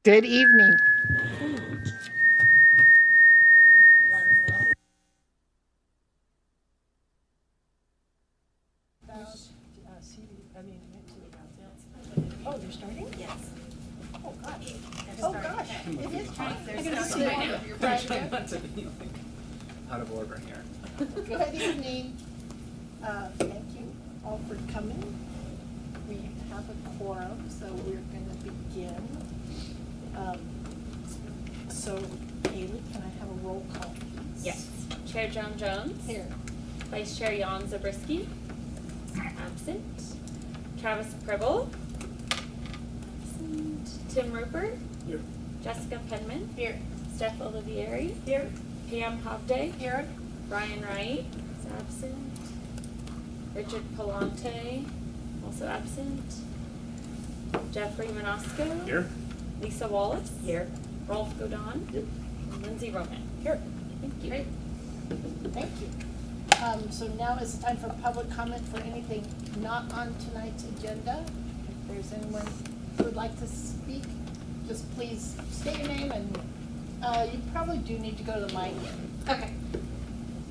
Good evening. Oh, they're starting? Yes. Oh, gosh. Oh, gosh. It is time. I gotta see You're trying not to be like out of order here. Good evening. Thank you all for coming. We have a quorum, so we're going to begin. So, Haley, can I have a roll call, please? Yes. Chair Joan Jones. Here. Vice Chair Jan Zabriskie. Absent. Travis Preble. Absent. Tim Rupert. Here. Jessica Penman. Here. Steph Olivieri. Here. Pam Hovday. Here. Brian Wright is absent. Richard Palante, also absent. Jeffrey Manosco. Here. Lisa Wallace. Here. Rolf Godon. Yep. And Lindsay Roman. Here. Thank you. Great. Thank you. So now is time for public comment for anything not on tonight's agenda. If there's anyone who would like to speak, just please state your name and you probably do need to go to the mic. Okay.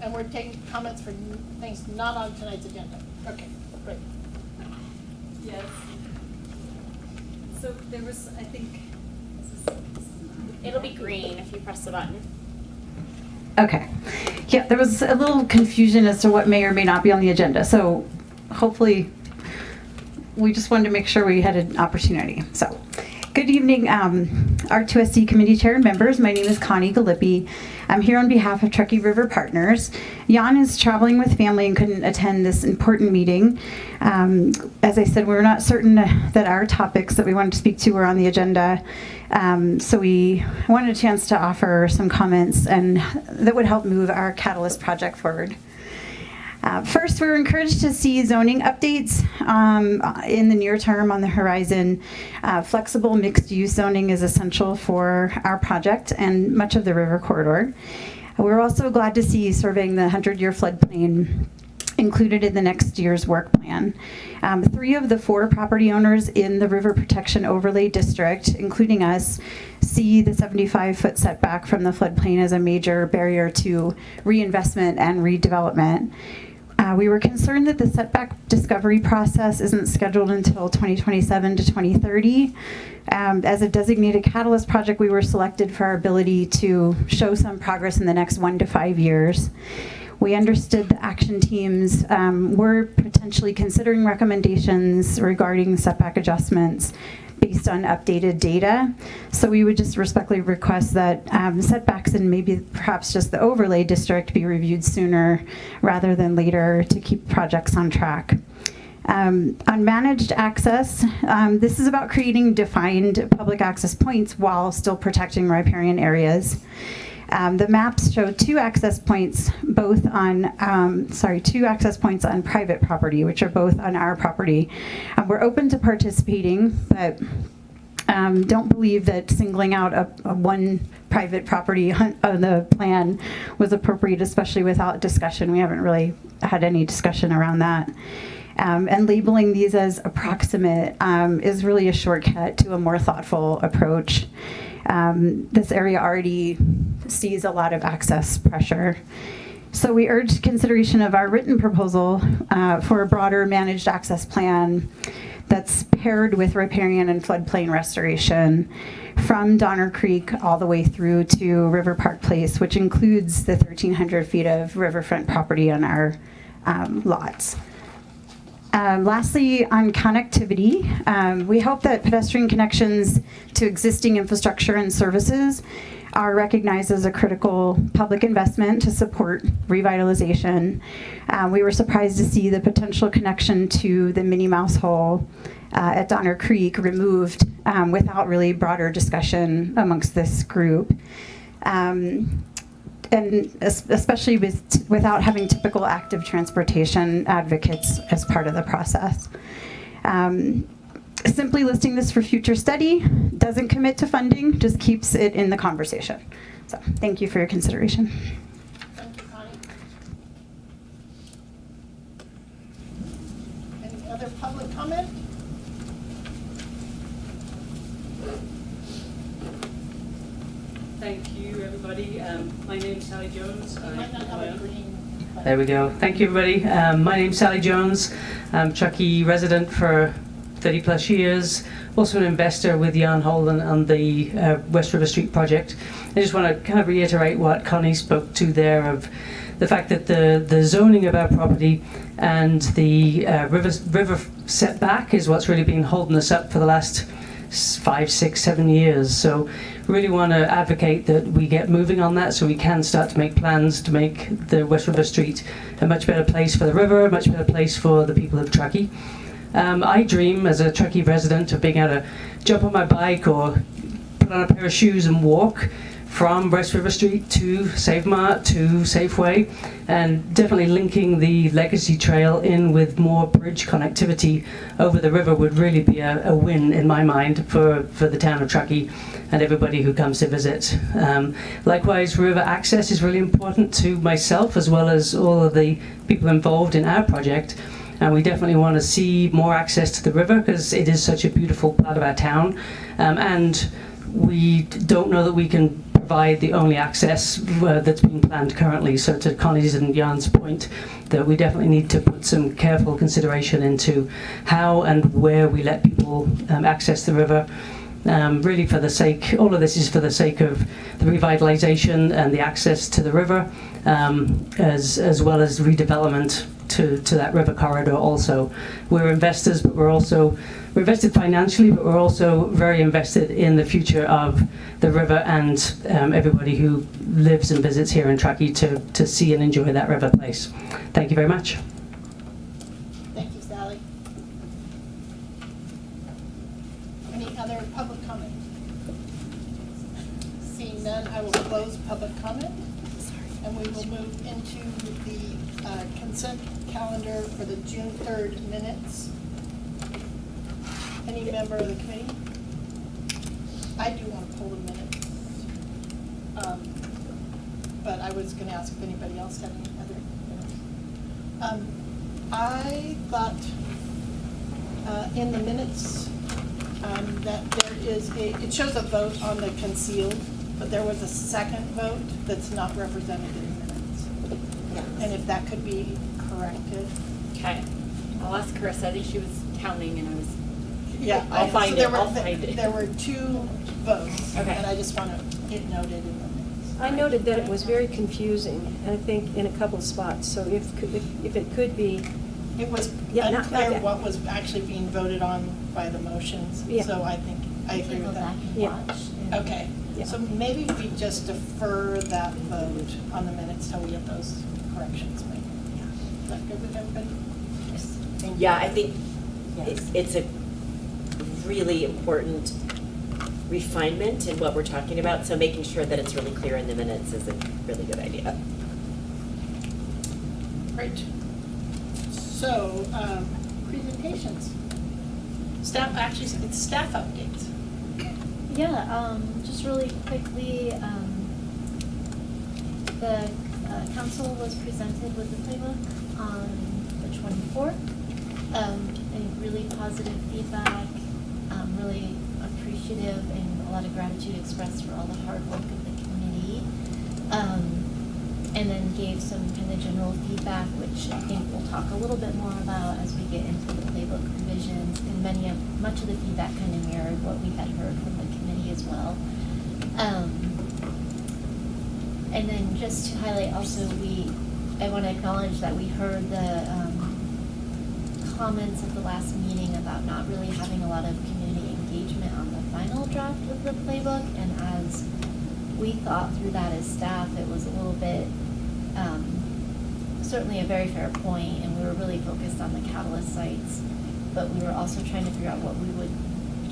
And we're taking comments for things not on tonight's agenda. Okay, great. Yes. So there was, I think, It'll be green if you press the button. Okay. Yeah, there was a little confusion as to what may or may not be on the agenda. So hopefully we just wanted to make sure we had an opportunity. So good evening, R2SD committee chair and members. My name is Connie Galippi. I'm here on behalf of Truckee River Partners. Jan is traveling with family and couldn't attend this important meeting. As I said, we were not certain that our topics that we wanted to speak to were on the agenda. So we wanted a chance to offer some comments and that would help move our Catalyst project forward. First, we were encouraged to see zoning updates in the near term on the horizon. Flexible mixed-use zoning is essential for our project and much of the river corridor. We're also glad to see surveying the 100-year floodplain included in the next year's work plan. 3 of the 4 property owners in the River Protection Overlay District, including us, see the 75-foot setback from the floodplain as a major barrier to reinvestment and redevelopment. We were concerned that the setback discovery process isn't scheduled until 2027 to 2030. As a designated catalyst project, we were selected for our ability to show some progress in the next 1 to 5 years. We understood the action teams were potentially considering recommendations regarding setback adjustments based on updated data. So we would just respectfully request that setbacks and maybe perhaps just the overlay district be reviewed sooner rather than later to keep projects on track. On managed access, this is about creating defined public access points while still protecting riparian areas. The maps show 2 access points both on, 2 access points on private property, which are both on our property. We're open to participating, but don't believe that singling out a one private property on the plan was appropriate, especially without discussion. We haven't really had any discussion around that. And labeling these as approximate is really a shortcut to a more thoughtful approach. This area already sees a lot of access pressure. So we urge consideration of our written proposal for a broader managed access plan that's paired with riparian and floodplain restoration from Donner Creek all the way through to River Park Place, which includes the 1,300 feet of riverfront property on our lots. Lastly, on connectivity, we hope that pedestrian connections to existing infrastructure and services are recognized as a critical public investment to support revitalization. We were surprised to see the potential connection to the Minnie Mouse Hole at Donner Creek removed without really broader discussion amongst this group. And especially without having typical active transportation advocates as part of the process. Simply listing this for future study doesn't commit to funding, just keeps it in the conversation. So thank you for your consideration. Thank you, Connie. Any other public comment? everybody. My name's Sally Jones. You might not have a green button. There we go. Thank you, everybody. My name's Sally Jones. I'm Truckee resident for 30 plus years. Also an investor with Jan Holden on the West River Street project. I just want to kind of reiterate what Connie spoke to there of the fact that the zoning of our property and the river setback is what's really been holding us up for the last 5, 6, 7 years. So really want to advocate that we get moving on that so we can start to make plans to make the West River Street a much better place for the river, a much better place for the people of Truckee. I dream as a Truckee resident of being able to jump on my bike or put on a pair of shoes and walk from West River Street to SaveMart to Safeway, and definitely linking the Legacy Trail in with more bridge connectivity over the river would really be a win in my mind for the town of Truckee and everybody who comes to visit. Likewise, river access is really important to myself as well as all of the people involved in our project. And we definitely want to see more access to the river because it is such a beautiful part of our town. And we don't know that we can provide the only access that's being planned currently. So to Connie's and Jan's point, that we definitely need to put some careful consideration into how and where we let people access the river. Really for the sake, all of this is for the sake of the revitalization and the access to the river, as well as redevelopment to that river corridor also. We're investors, but we're invested financially, but we're also very invested in the future of the river and everybody who lives and visits here in Truckee to see and enjoy that river place. Thank you very much. Thank you, Sally. Any other public comment? Seeing none, I will close public comment. And we will move into the consent calendar for the June 3rd minutes. Any member of the committee? I do want to pull the minutes. But I was going to ask if anybody else had any other minutes. I thought in the minutes that there is it shows a vote on the concealed, but there was a second vote that's not represented in the minutes. And if that could be corrected. Okay. I'll ask Carissa. I think she was counting and I was. Yeah, I'll find so there it. were, I'll find it. There were 2 votes, Okay. and I just want it noted in the minutes. I noted that it was very confusing, I think, in a couple of spots, so if it could be, It was Yeah, not unclear that. what was actually being voted on by the motions, Yeah. so I think I agree with that. Yeah. Okay, Yeah. so maybe we just defer that vote on the minutes till we get those corrections made. Is that good with everybody? Thank you. Yeah, I think it's a really important refinement in what we're talking about, so making sure that it's really clear in the minutes is a really good idea. Great. So, presentations. Staff, actually, it's staff updates. Yeah, just really quickly, the council was presented with the playbook on the 24th. And really positive feedback, really appreciative and a lot of gratitude expressed for all the hard work of the committee. And then gave some kind of general feedback, which I think we'll talk a little bit more about as we get into the playbook revisions. And much of the feedback kind of mirrored what we had heard from the committee as well. And then just to highlight also, I want to acknowledge that we heard the comments at the last meeting about not really having a lot of community engagement on the final draft of the playbook, and as we thought through that as staff, it was a little bit, certainly a very fair point, and we were really focused on the catalyst sites, but we were also trying to figure out what we would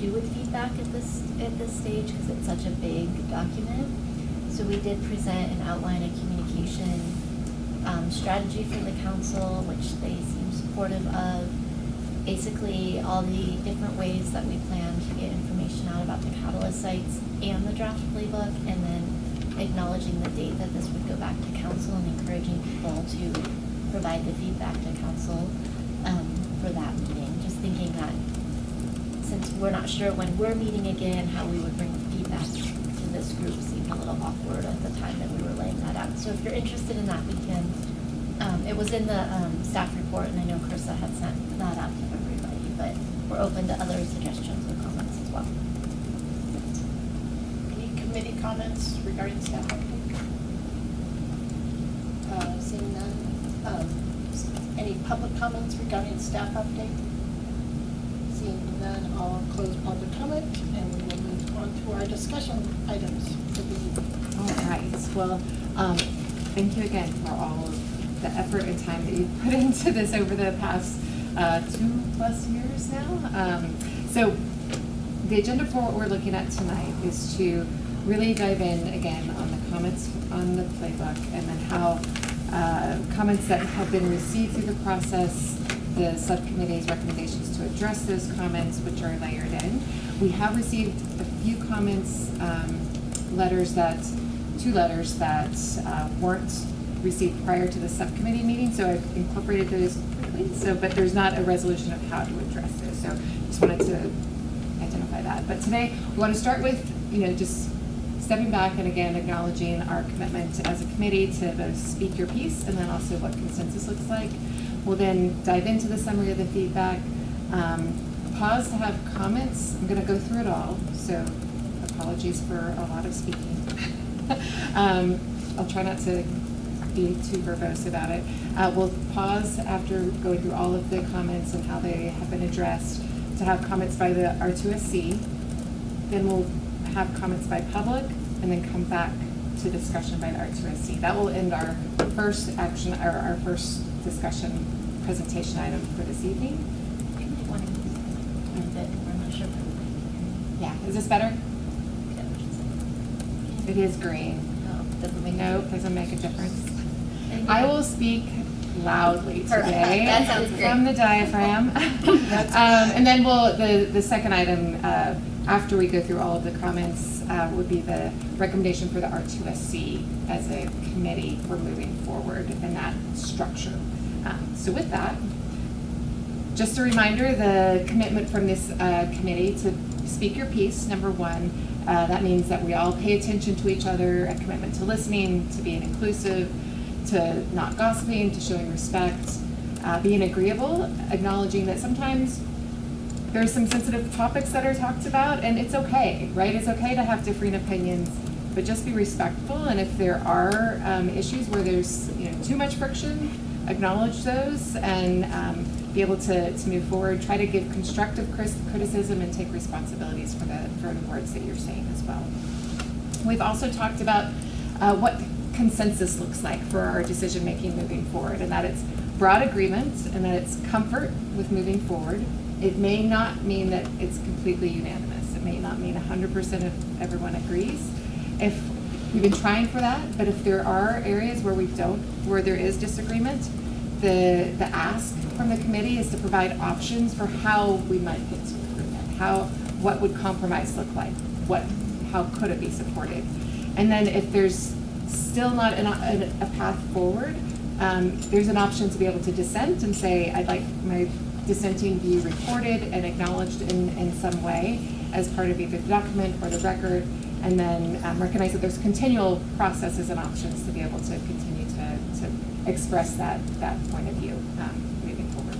do with feedback at this stage, because it's such a big document. So we did present and outline a communication strategy for the council, which they seem supportive of. Basically, all the different ways that we plan to get information out about the catalyst sites and the draft playbook, and then acknowledging the date that this would go back to council and encouraging people to provide the feedback to council for that meeting. Just thinking that since we're not sure when we're meeting again, how we would bring feedback to the this group seemed a little awkward at the time that we were laying that out. So if you're interested in that, we can, it was in the staff report, and I know Carissa had sent that out to everybody, but we're open to other suggestions or comments as well. Any committee comments regarding staff update? Seeing none. Any public comments regarding staff update? Seeing none, I'll close public comment and we'll move on to our discussion items for the evening. All right, well, thank you again for all of the effort and time that you've put into this over the past 2+ years now. So the agenda for what we're looking at tonight is to really dive in again on the comments on the playbook and then how comments that have been received through the process, the subcommittee's recommendations to address those comments, which are layered in. We have received a few comments, two letters that weren't received prior to the subcommittee meeting, so I've incorporated those quickly. So, but there's not a resolution of how to address those. So, just wanted to identify that. But today, we want to start with, just stepping back and again acknowledging our commitment as a committee to both speak your piece and then also what consensus looks like. We'll then dive into the summary of the feedback, pause to have comments. I'm going to go through it all, so apologies for a lot of speaking. I'll try not to be too verbose about it. We'll pause after going through all of the comments and how they have been addressed to have comments by the R2SC. Then we'll have comments by public and then come back to discussion by the R2SC. That will end our first action, or our first discussion presentation item for this evening. You might want to use it, but we're not sure. Yeah, is this better? It is green. No, doesn't make No, sense. doesn't make a difference. Thank I you. will speak loudly Perfect. today That sounds great. from the diaphragm. And then the second item, after we go through all of the comments, would be the recommendation for the R2SC as a committee for moving forward in that structure. So with that, just a reminder, the commitment from this committee to speak your piece, number one. That means that we all pay attention to each other, a commitment to listening, to being inclusive, to not gossiping, to showing respect, being agreeable, acknowledging that sometimes there's some sensitive topics that are talked about, and it's okay, right? It's okay to have differing opinions, but just be respectful. And if there are issues where there's too much friction, acknowledge those and be able to move forward. Try to give constructive criticism and take responsibilities for the words that you're saying as well. We've also talked about what consensus looks like for our decision making moving forward, and that it's broad agreement and that it's comfort with moving forward. It may not mean that it's completely unanimous. It may not mean 100% of everyone agrees. If we've been trying for that, but if there are areas where there is disagreement, the ask from the committee is to provide options for how we might get to agreement. What would compromise look like? How could it be supported? And then if there's still not a path forward, there's an option to be able to dissent and say, I'd like my dissenting view recorded and acknowledged in some way as part of either the document or the record, and then recognize that there's continual processes and options to be able to continue to express that point of view moving forward.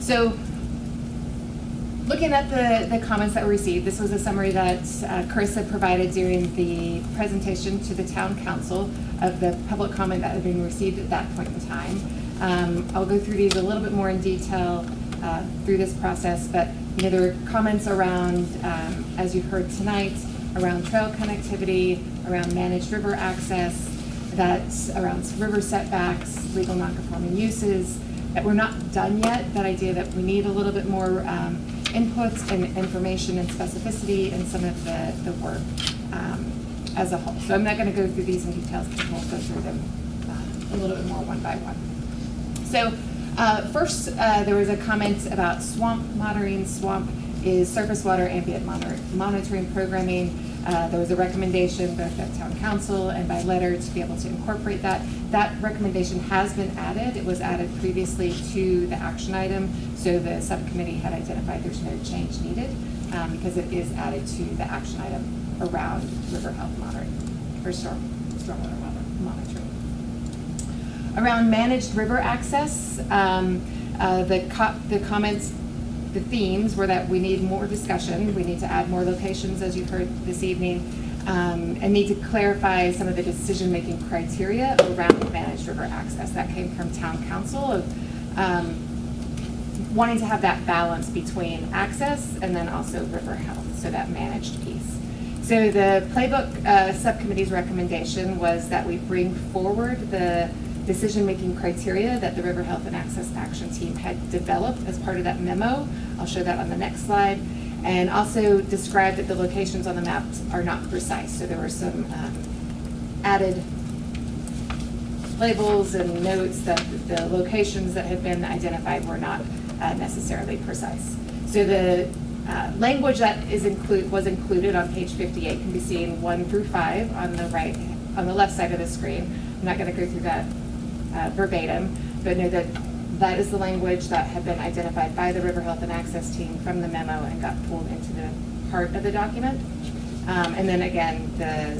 So looking at the comments that were received, this was a summary that Carissa provided during the presentation to the town council of the public comment that had been received at that point in time. I'll go through these a little bit more in detail through this process, but there were comments around, as you've heard tonight, around trail connectivity, around managed river access, that's around river setbacks, legal non-conforming uses, that we're not done yet, that idea that we need a little bit more inputs and information and specificity in some of the work as a whole. So I'm not going to go through these in details because we'll go through them a little bit more one by one. So first, there was a comment about swamp monitoring. Swamp is surface water ambient monitoring programming. There was a recommendation both at town council and by letter to be able to incorporate that. That recommendation has been added. It was added previously to the action item, so the subcommittee had identified there's no change needed because it is added to the action item around river health monitoring, or stormwater monitoring. Around managed river access, the comments, the themes were that we need more discussion, we need to add more locations, as you heard this evening, and need to clarify some of the decision-making criteria around managed river access. That came from town council of wanting to have that balance between access and then also river health, so that managed piece. So the playbook subcommittee's recommendation was that we bring forward the decision-making criteria that the River Health and Access Action Team had developed as part of that memo. I'll show that on the next slide. And also describe that the locations on the maps are not precise. So there were some added labels and notes that the locations that had been identified were not necessarily precise. So the language that was included on page 58 can be seen 1 through 5 on the left side of the screen. I'm not going to go through that verbatim, but know that that is the language that had been identified by the River Health and Access Team from the memo and got pulled into the heart of the document. And then again, the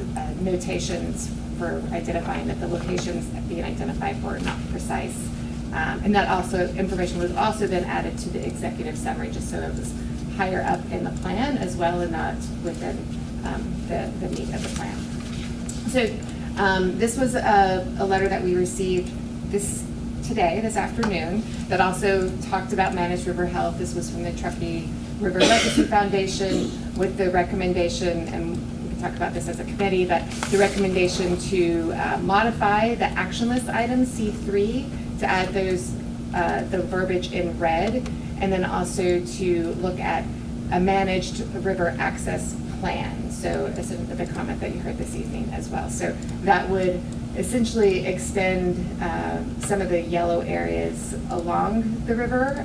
notations for identifying that the locations being identified were not precise. And that also, information was also then added to the executive summary, just so it was higher up in the plan as well and not within the meat of the plan. So this was a letter that we received this afternoon, that also talked about managed river health. This was from the Truckee River Legacy Foundation with the recommendation, and we can talk about this as a committee, but the recommendation to modify the action list items C3 to add those the verbiage in red, and then also to look at a managed river access plan. So this is the comment that you heard this evening as well. So that would essentially extend some of the yellow areas along the river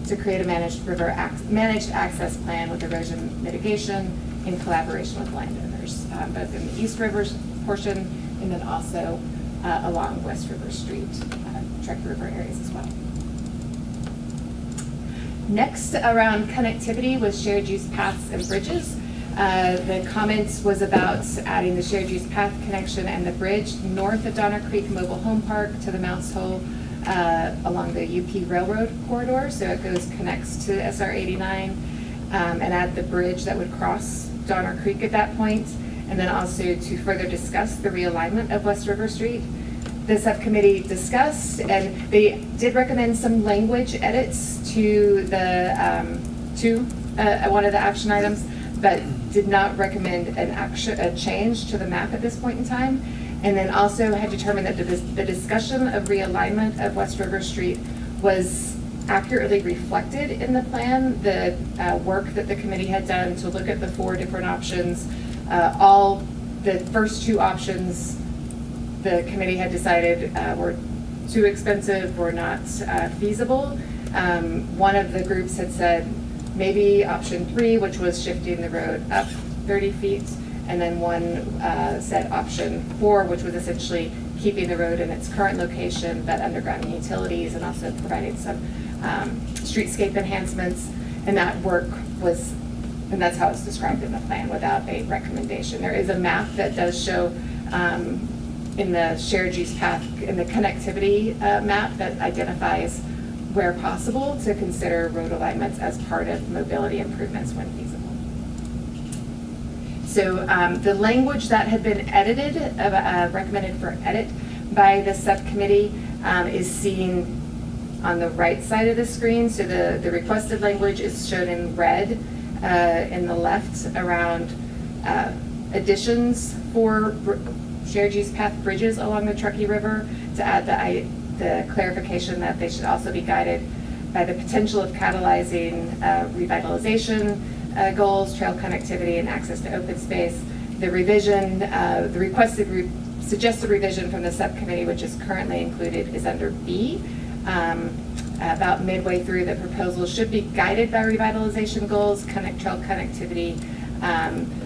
to create a managed access plan with erosion mitigation in collaboration with landowners, both in the East River portion and then also along West River Street, Truckee River areas as well. Next, around connectivity with shared use paths and bridges. The comments was about adding the shared use path connection and the bridge north of Donner Creek Mobile Home Park to the Mounts Hole along the UP Railroad corridor. So it connects to SR 89 and add the bridge that would cross Donner Creek at that point. And then also to further discuss the realignment of West River Street. The subcommittee discussed, and they did recommend some language edits to the one of the action items, but did not recommend a change to the map at this point in time. And then also had determined that the discussion of realignment of West River Street was accurately reflected in the plan. The work that the committee had done to look at the 4 different options, all the first 2 options the committee had decided were too expensive, were not feasible. One of the groups had said maybe option 3, which was shifting the road up 30 feet, and then one said option 4, which was essentially keeping the road in its current location, but undergrounding utilities and also providing some streetscape enhancements. And that work was, and that's how it's described in the plan without a recommendation. There is a map that does show in the shared use path, in the connectivity map that identifies where possible to consider road alignments as part of mobility improvements when feasible. So the language that had been edited, recommended for edit by the subcommittee is seen on the right side of the screen. So the requested language is shown in red in the left around additions for shared use path bridges along the Truckee River, to add the clarification that they should also be guided by the potential of catalyzing revitalization goals, trail connectivity, and access to open space. The revision, the requested suggested revision from the subcommittee, which is currently included, is under B. About midway through, the proposal should be guided by revitalization goals, trail connectivity,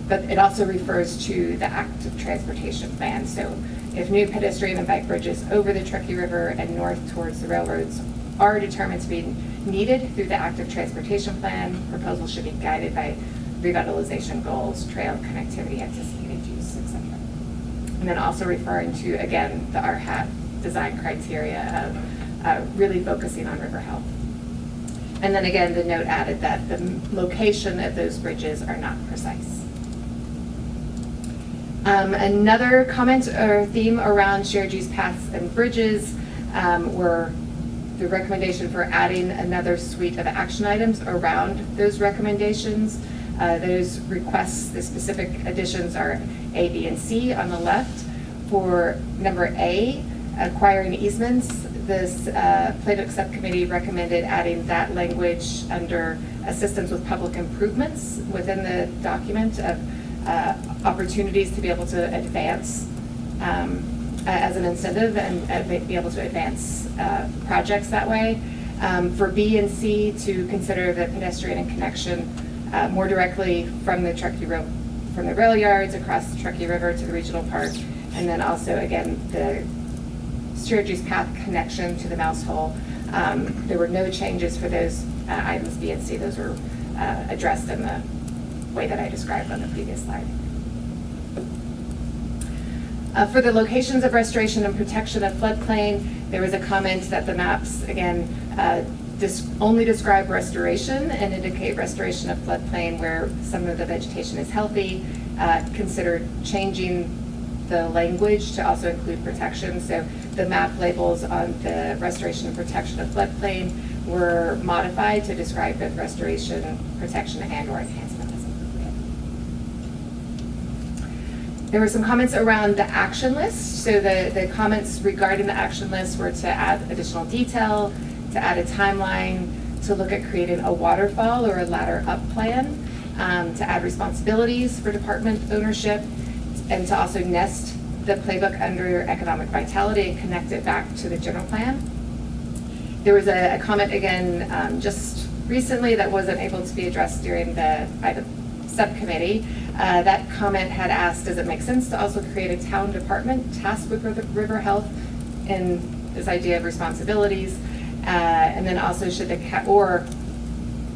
but it also refers to the active transportation plan. So if new pedestrian and bike bridges over the Truckee River and north towards the railroads are determined to be needed through the active transportation plan, proposals should be guided by revitalization goals, trail connectivity, anticipated use, etc. And then also referring to, again, the RHAT design criteria of really focusing on river health. And then again, the note added that the location of those bridges are not precise. Another comment or theme around shared use paths and bridges were the recommendation for adding another suite of action items around those recommendations. Those requests, the specific additions are A, B, and C on the left. For number A, acquiring easements, this playbook subcommittee recommended adding that language under assistance with public improvements within the document of opportunities to be able to advance as an incentive and be able to advance projects that way. For B and C, to consider the pedestrian and connection more directly from the from the rail yards across the Truckee River to the regional park, and then also again the shared use path connection to the Mouse Hole. There were no changes for those items B and C. Those were addressed in the way that I described on the previous slide. For the locations of restoration and protection of floodplain, there was a comment that the maps, again, only describe restoration and indicate restoration of floodplain where some of the vegetation is healthy. Consider changing the language to also include protection. So the map labels on the restoration and protection of floodplain were modified to describe both restoration, protection, and/or enhancement as appropriate. There were some comments around the action list. So the comments regarding the action list were to add additional detail, to add a timeline, to look at creating a waterfall or a ladder up plan, to add responsibilities for department ownership, and to also nest the playbook under economic vitality and connect it back to the general plan. There was a comment again just recently that wasn't able to be addressed by the subcommittee. That comment had asked, does it make sense to also create a town department tasked with river health and this idea of responsibilities? And then also or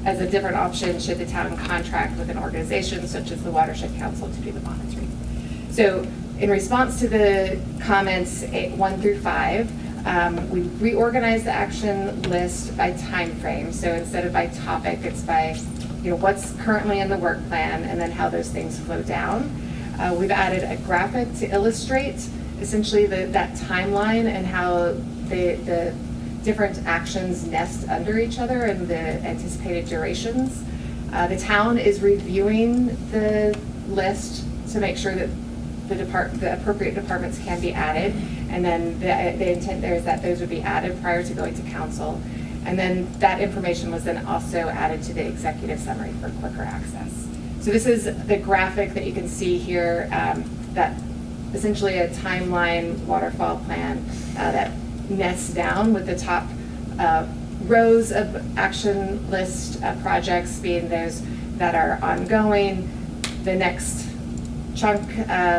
as a different option, should the town contract with an organization such as the Watershed Council to do the monitoring? So in response to the comments 1 through 5, we reorganized the action list by time frame. So instead of by topic, it's by what's currently in the work plan and then how those things flow down. We've added a graphic to illustrate essentially that timeline and how the different actions nest under each other and the anticipated durations. The town is reviewing the list to make sure that the appropriate departments can be added, and then the intent there is that those would be added prior to going to council, and then that information was then also added to the executive summary for quicker access. So this is the graphic that you can see here, that essentially a timeline waterfall plan that nests down with the top rows of action list projects being those that are ongoing. The next chunk,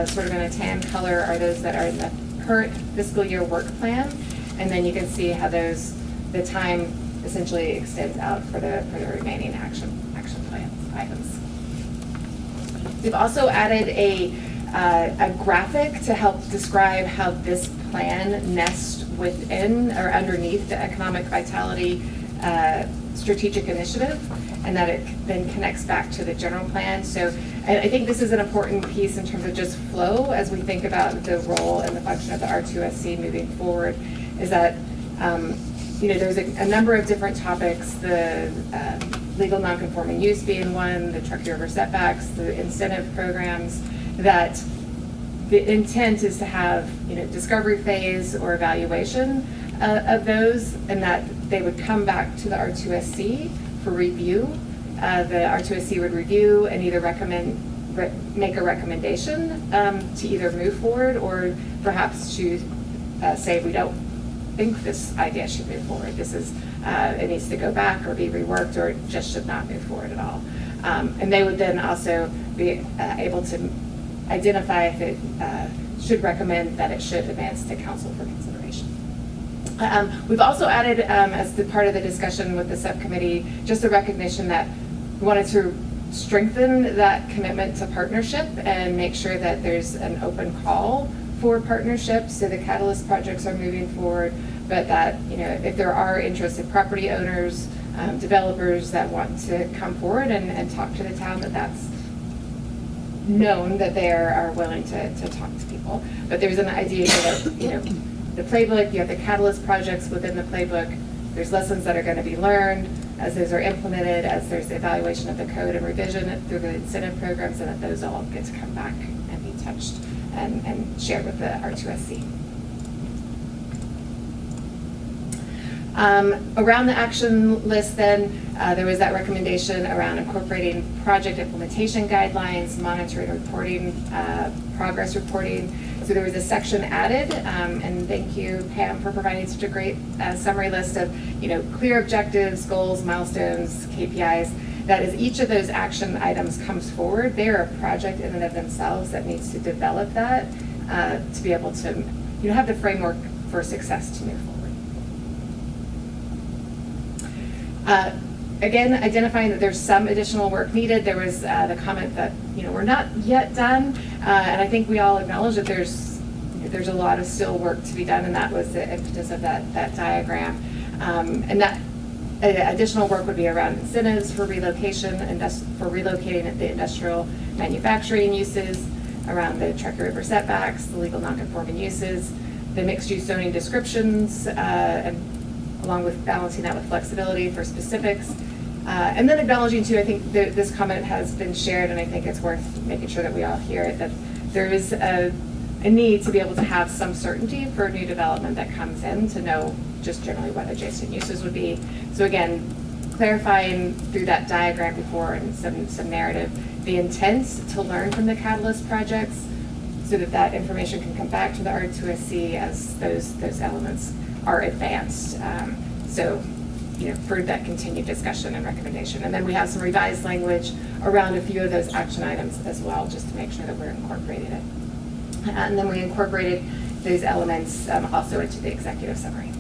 sort of in a tan color, are those that are in the current fiscal year work plan, and then you can see how the time essentially extends out for the remaining action plan items. We've also added a graphic to help describe how this plan nests within or underneath the economic vitality strategic initiative, and that it then connects back to the general plan. So I think this is an important piece in terms of just flow as we think about the role and the function of the R2SC moving forward, is that there's a number of different topics, the legal nonconforming use being one, the Truckee River setbacks, the incentive programs, that the intent is to have discovery phase or evaluation of those, and that they would come back to the R2SC for review. The R2SC would review and either make a recommendation to either move forward or perhaps to say we don't think this idea should move forward. This is it needs to go back or be reworked, or it just should not move forward at all. And they would then also be able to identify if it should recommend that it should advance to council for consideration. We've also added, as the part of the discussion with the subcommittee, just the recognition that we wanted to strengthen that commitment to partnership and make sure that there's an open call for partnerships so the Catalyst projects are moving forward, but that, if there are interested property owners, developers that want to come forward and talk to the town, that's known that they are willing to talk to people. But there's an idea that, the playbook, you have the Catalyst projects within the playbook, there's lessons that are going to be learned as those are implemented, as there's evaluation of the code and revision through the incentive programs, and that those all get to come back and be touched and shared with the R2SC. Around the action list then, there was that recommendation around incorporating project implementation guidelines, monitoring, reporting, progress reporting. So there was a section added, and thank you, Pam, for providing such a great summary list of, clear objectives, goals, milestones, KPIs. That as each of those action items comes forward, they're a project in and of themselves that needs to develop that to be able to, have the framework for success to move forward. Again, identifying that there's some additional work needed. There was the comment that, we're not yet done. And I think we all acknowledge that there's a lot of still work to be done, and that was the impetus of that diagram. And that additional work would be around incentives for relocation, for relocating the industrial manufacturing uses, around the Truckee River setbacks, the legal nonconforming uses, the mixed-use zoning descriptions, and along with balancing that with flexibility for specifics. And then acknowledging too, I think this comment has been shared, and I think it's worth making sure that we all hear it, that there is a need to be able to have some certainty for new development that comes in, to know just generally what adjacent uses would be. So again, clarifying through that diagram before and some narrative, the intent to learn from the Catalyst projects so that information can come back to the R2SC as those elements are advanced. For that continued discussion and recommendation. And then we have some revised language around a few of those action items as well, just to make sure that we're incorporating it. And then we incorporated those elements also into the executive summary.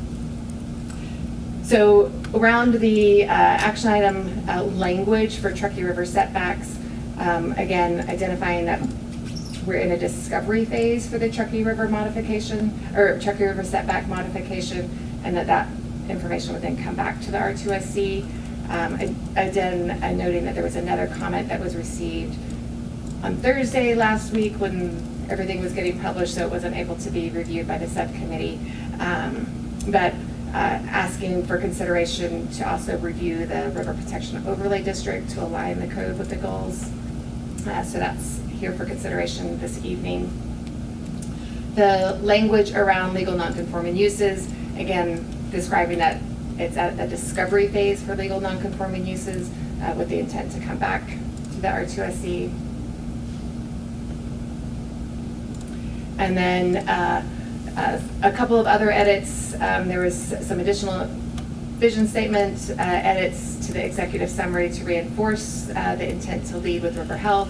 So around the action item language for Truckee River setbacks, again, identifying that we're in a discovery phase for the Truckee River modification, or Truckee River setback modification, and that information would then come back to the R2SC. Again, noting that there was another comment that was received on Thursday last week when everything was getting published, so it wasn't able to be reviewed by the subcommittee. But asking for consideration to also review the River Protection Overlay District to align the code with the goals. So that's here for consideration this evening. The language around legal nonconforming uses, again, describing that it's at a discovery phase for legal nonconforming uses with the intent to come back to the R2SC. And then a couple of other edits. There was some additional vision statement edits to the executive summary to reinforce the intent to lead with river health.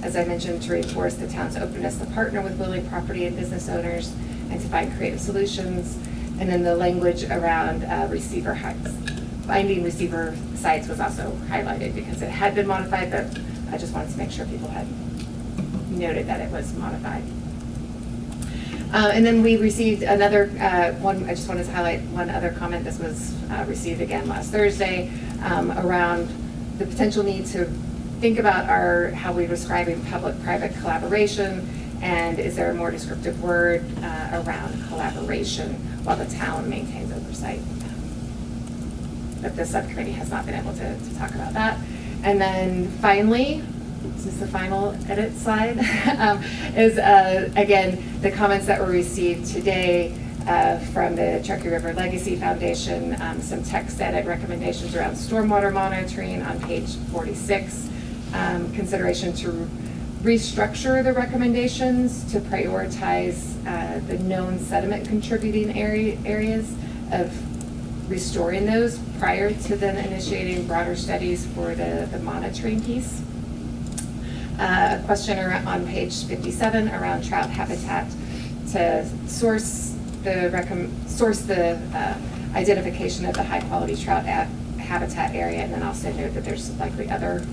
As I mentioned, to reinforce the town's openness to partner with willing property and business owners and to find creative solutions. And then the language around receiver heights. Finding receiver sites was also highlighted because it had been modified, but I just wanted to make sure people had noted that it was modified. And then we received another one. I just wanted to highlight one other comment. This was received again last Thursday around the potential need to think about how we're describing public-private collaboration, and is there a more descriptive word around collaboration while the town maintains oversight. But the subcommittee has not been able to talk about that. And then finally, this is the final edit slide, is again, the comments that were received today from the Truckee River Legacy Foundation, some text edit recommendations around stormwater monitoring on page 46, consideration to restructure the recommendations to prioritize the known sediment contributing areas of restoring those prior to then initiating broader studies for the monitoring piece. A question on page 57 around trout habitat to source the identification of the high quality trout habitat area, and then also note that there's likely other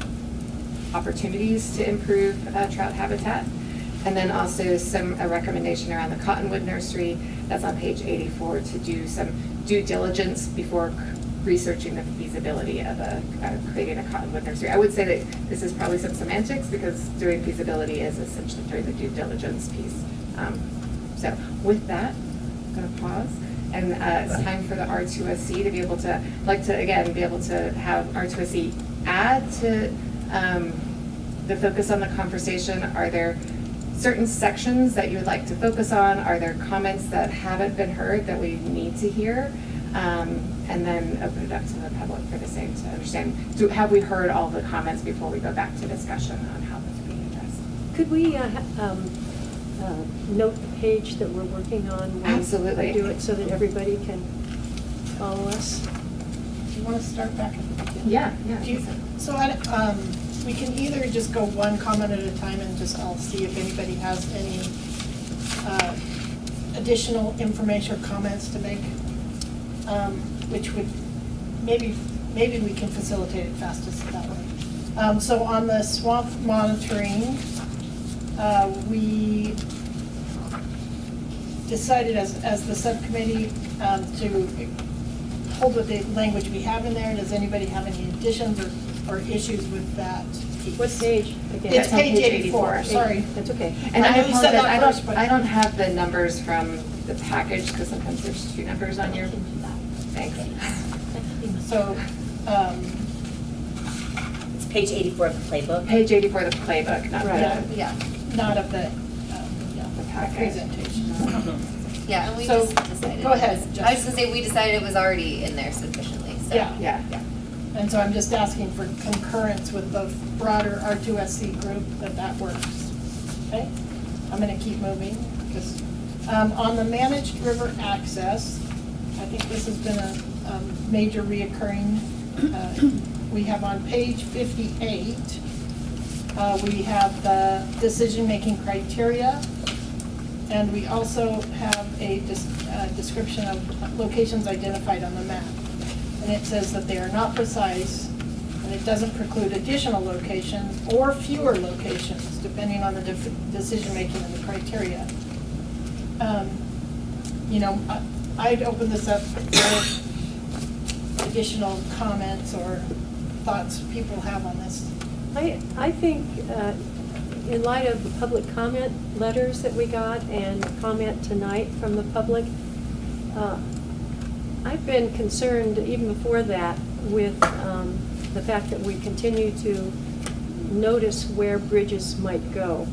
opportunities to improve trout habitat. And then also a recommendation around the Cottonwood Nursery, that's on page 84, to do some due diligence before researching the feasibility of creating a Cottonwood Nursery. I would say that this is probably some semantics, because doing feasibility is essentially doing the due diligence piece. So with that, I'm gonna pause. And it's time for the R2SC to be able to, again, be able to have R2SC add to the focus on the conversation. Are there certain sections that you would like to focus on? Are there comments that haven't been heard that we need to hear? And then open it up to the public for the same to understand. Have we heard all the comments before we go back to discussion on how that's being addressed? Could we note the page that we're working on? when Absolutely. we do it so that everybody can follow us? Do you want to start back at the beginning? Yeah. Do you- So we can either just go one comment at a time and just, I'll see if anybody has any additional information or comments to make, which would, maybe we can facilitate it fastest that way. So on the swamp monitoring, we decided as the subcommittee to hold with the language we have in there. Does anybody have any additions or issues with that piece? What page again? It's page 84, sorry. That's okay. And I I know you said that apologize, first, but- I don't have the numbers from the package, because sometimes there's two numbers on your, thanks. So, It's page 84 of the playbook. Page 84 of the playbook, not Right. the, yeah, not of the, the the packet. presentation. Yeah, and we So, just decided. go ahead, I was Jess. gonna say, we decided it was already in there sufficiently, so. Yeah. And so I'm just asking for concurrence with the broader R2SC group that works. Okay? I'm gonna keep moving, because, on the managed river access, I think this has been a major reoccurring, we have on page 58, we have the decision-making criteria, and we also have a description of locations identified on the map. And it says that they are not precise, and it doesn't preclude additional locations or fewer locations, depending on the decision-making and the criteria. You know, I'd open this up for additional comments or thoughts people have on this. I think, in light of the public comment letters that we got and comment tonight from the public, I've been concerned even before that with the fact that we continue to notice where bridges might go.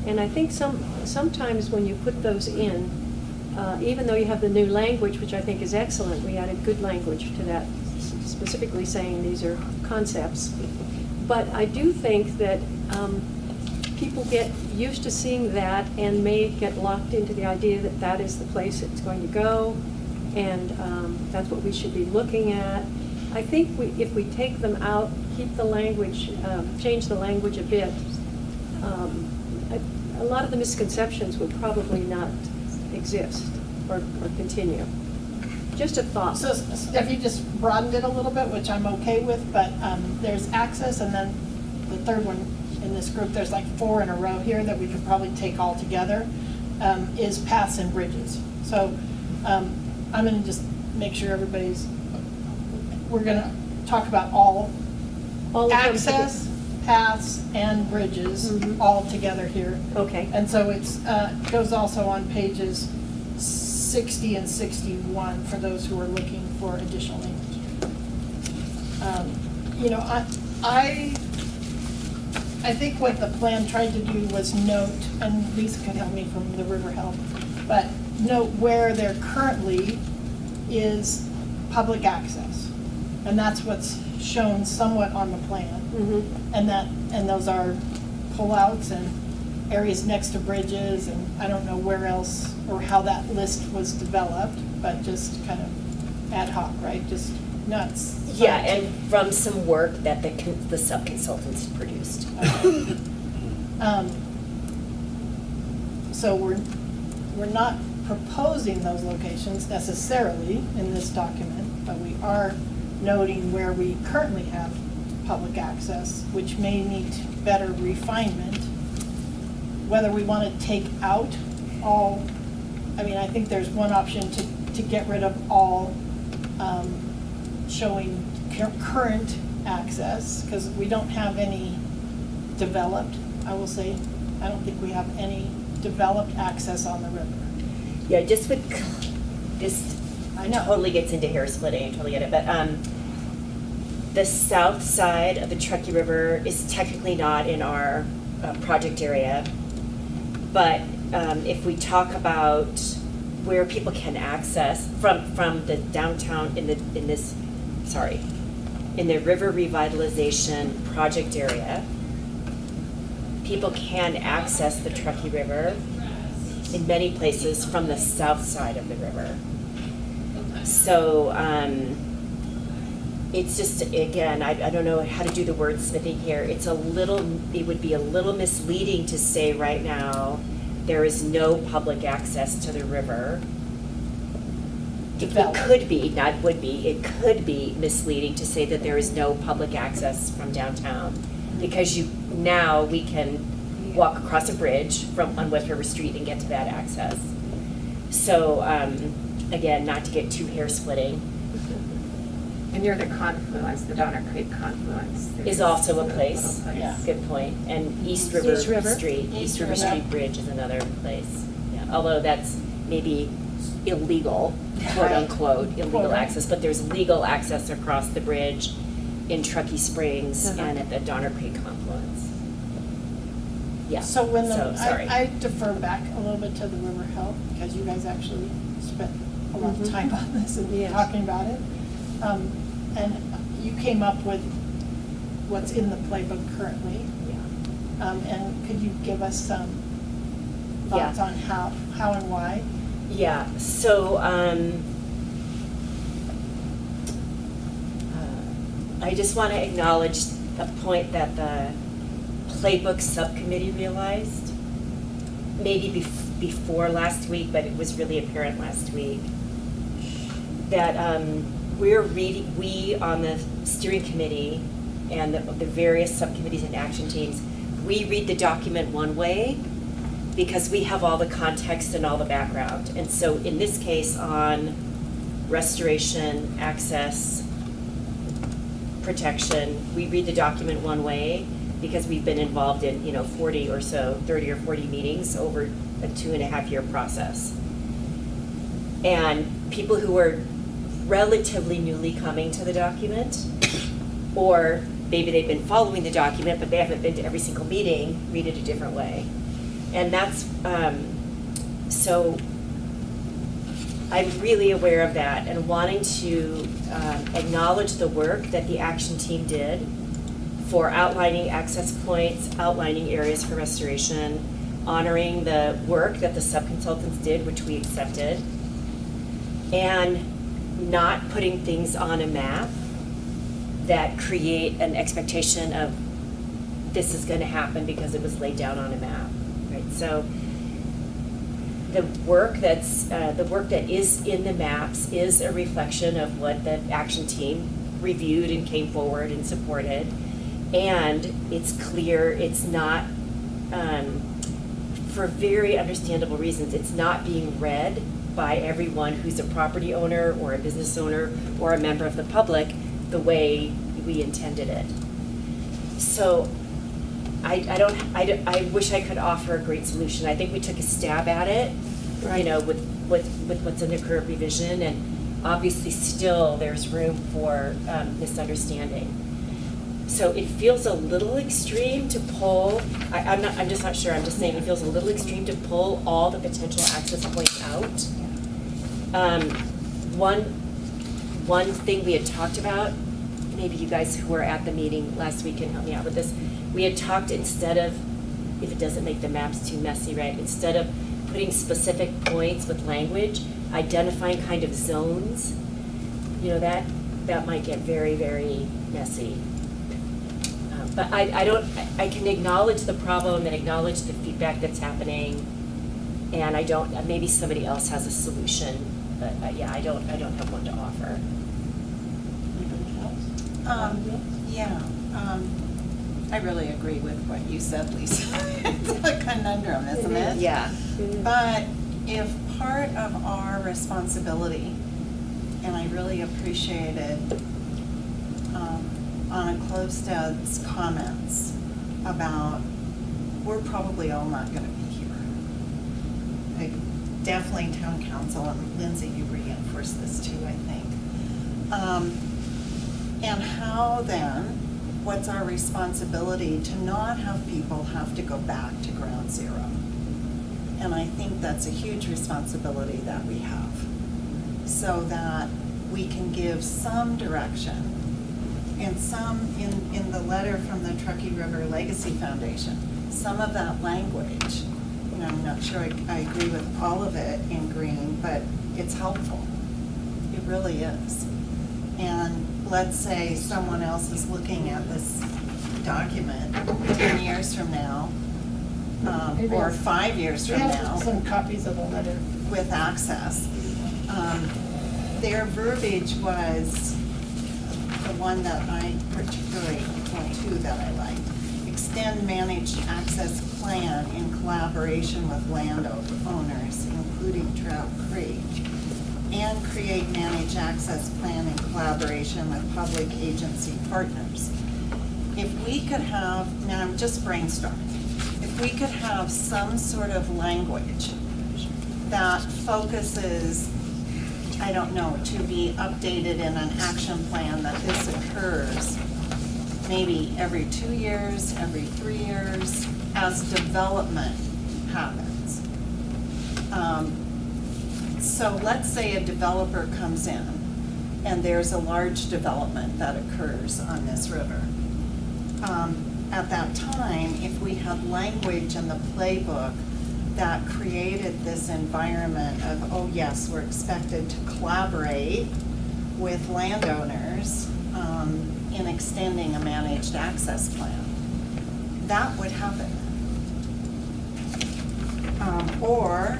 And I think sometimes when you put those in, even though you have the new language, which I think is excellent, we added good language to that, specifically saying these are concepts. But I do think that people get used to seeing that and may get locked into the idea that that is the place it's going to go, and that's what we should be looking at. I think if we take them out, keep the language, change the language a bit, a lot of the misconceptions would probably not exist or continue. Just a thought. So Steph, you just broadened it a little bit, which I'm okay with, but there's access, and then the third one in this group, there's like 4 in a row here that we could probably take all together, is paths and bridges. So I'm gonna just make sure we're gonna talk about all All of them access, paths, and bridges Mhm. all together here. Okay. And so it's, goes also on pages 60 and 61 for those who are looking for additional language. You know, I think what the plan tried to do was note, and Lisa could help me from the River Help, but note where there currently is public access. And that's what's shown somewhat on the plan. Mm-hmm. And those are pullouts and areas next to bridges, and I don't know where else or how that list was developed, but just kind of ad hoc, right? Just nuts. Yeah, and from some work that the sub-consultants produced. So we're not proposing those locations necessarily in this document, but we are noting where we currently have public access, which may need better refinement. Whether we want to take out all, I mean, I think there's one option to get rid of all showing current access, because we don't have any developed, I will say, I don't think we have any developed access on the river. Yeah, just I know. totally gets into hair splitting, I totally get it, but, the south side of the Truckee River is technically not in our project area. But if we talk about where people can access from the downtown in the river revitalization project area, people can access the Truckee River in many places from the south side of the river. So it's just, again, I don't know how to do the wordsmithing here. It would be a little misleading to say right now, there is no public access to the river. It could be, not would be, it could be misleading to say that there is no public access from downtown. Because now we can walk across a bridge on West River Street and get to that access. So, again, not to get too hair splitting. And near the confluence, the Donner Creek confluence. Is also a place. Yeah. Good point. And East East River River. Street, East River River. Street Bridge is another place. Yeah. Although that's maybe illegal, quote unquote, illegal Quote. access, but there's legal access across the bridge in Truckee Springs and at the Donner Creek confluence. Yeah, So when sorry. I defer back a little bit to the river health, because you guys actually spent a lot of time on this and Yes. talking about it. And you came up with what's in the playbook currently. Yeah. And could you give us some thoughts Yeah. on how and why? Yeah, so I just want to acknowledge a point that the Playbook Subcommittee realized, maybe before last week, but it was really apparent last week, that we on the steering committee and the various subcommittees and action teams, we read the document one way because we have all the context and all the background. And so in this case on restoration, access, protection, we read the document one way because we've been involved in, 40 or so, 30 or 40 meetings over a 2.5-year process. And people who are relatively newly coming to the document, or maybe they've been following the document but they haven't been to every single meeting, read it a different way. And that's, so I'm really aware of that and wanting to acknowledge the work that the action team did for outlining access points, outlining areas for restoration, honoring the work that the sub-consultants did, which we accepted, and not putting things on a map that create an expectation of this is going to happen because it was laid down on a map, right? So the work that is in the maps is a reflection of what the action team reviewed and came forward and supported, and it's clear it's not, for very understandable reasons, it's not being read by everyone who's a property owner or a business owner or a member of the public the way we intended it. So I wish I could offer a great solution. I think we took a stab at it, with what's in the current revision, and obviously still there's room for misunderstanding. So it feels a little extreme to pull, I'm just not sure, I'm just saying it feels a little extreme to pull all the potential access points out. One thing we had talked about, maybe you guys who were at the meeting last week can help me out with this, we had talked, instead of, if it doesn't make the maps too messy, right, instead of putting specific points with language, identifying kind of zones, that might get very, very messy. But I can acknowledge the problem and acknowledge the feedback that's happening, and maybe somebody else has a solution, but I don't have one to offer. Anybody else? Yeah, I really agree with what you said, Lisa. It's a conundrum, isn't it? Yeah. But if part of our responsibility, and I really appreciated Anna Klosted's comments about, we're probably all not gonna be here. Like, definitely town council, and Lindsay, you reinforced this too, I think. And how then, what's our responsibility to not have people have to go back to ground zero? And I think that's a huge responsibility that we have, so that we can give some direction. And some, in the letter from the Truckee River Legacy Foundation, some of that language, you know, I'm not sure I agree with all of it in green, but it's helpful. It really is. And let's say someone else is looking at this document 10 years from now, or 5 years from We now. have some copies of the letter. With access. Their verbiage was the one that I particularly, well, two that I liked. Extend managed access plan in collaboration with landowners, including Trout Creek, and create managed access plan in collaboration with public agency partners. If we could have, now I'm just brainstorming, if we could have some sort of language that focuses, I don't know, to be updated in an action plan that this occurs maybe every 2 years, every 3 years, as development happens. So let's say a developer comes in and there's a large development that occurs on this river. At that time, if we had language in the playbook that created this environment of, oh yes, we're expected to collaborate with landowners in extending a managed access plan, that would happen. Or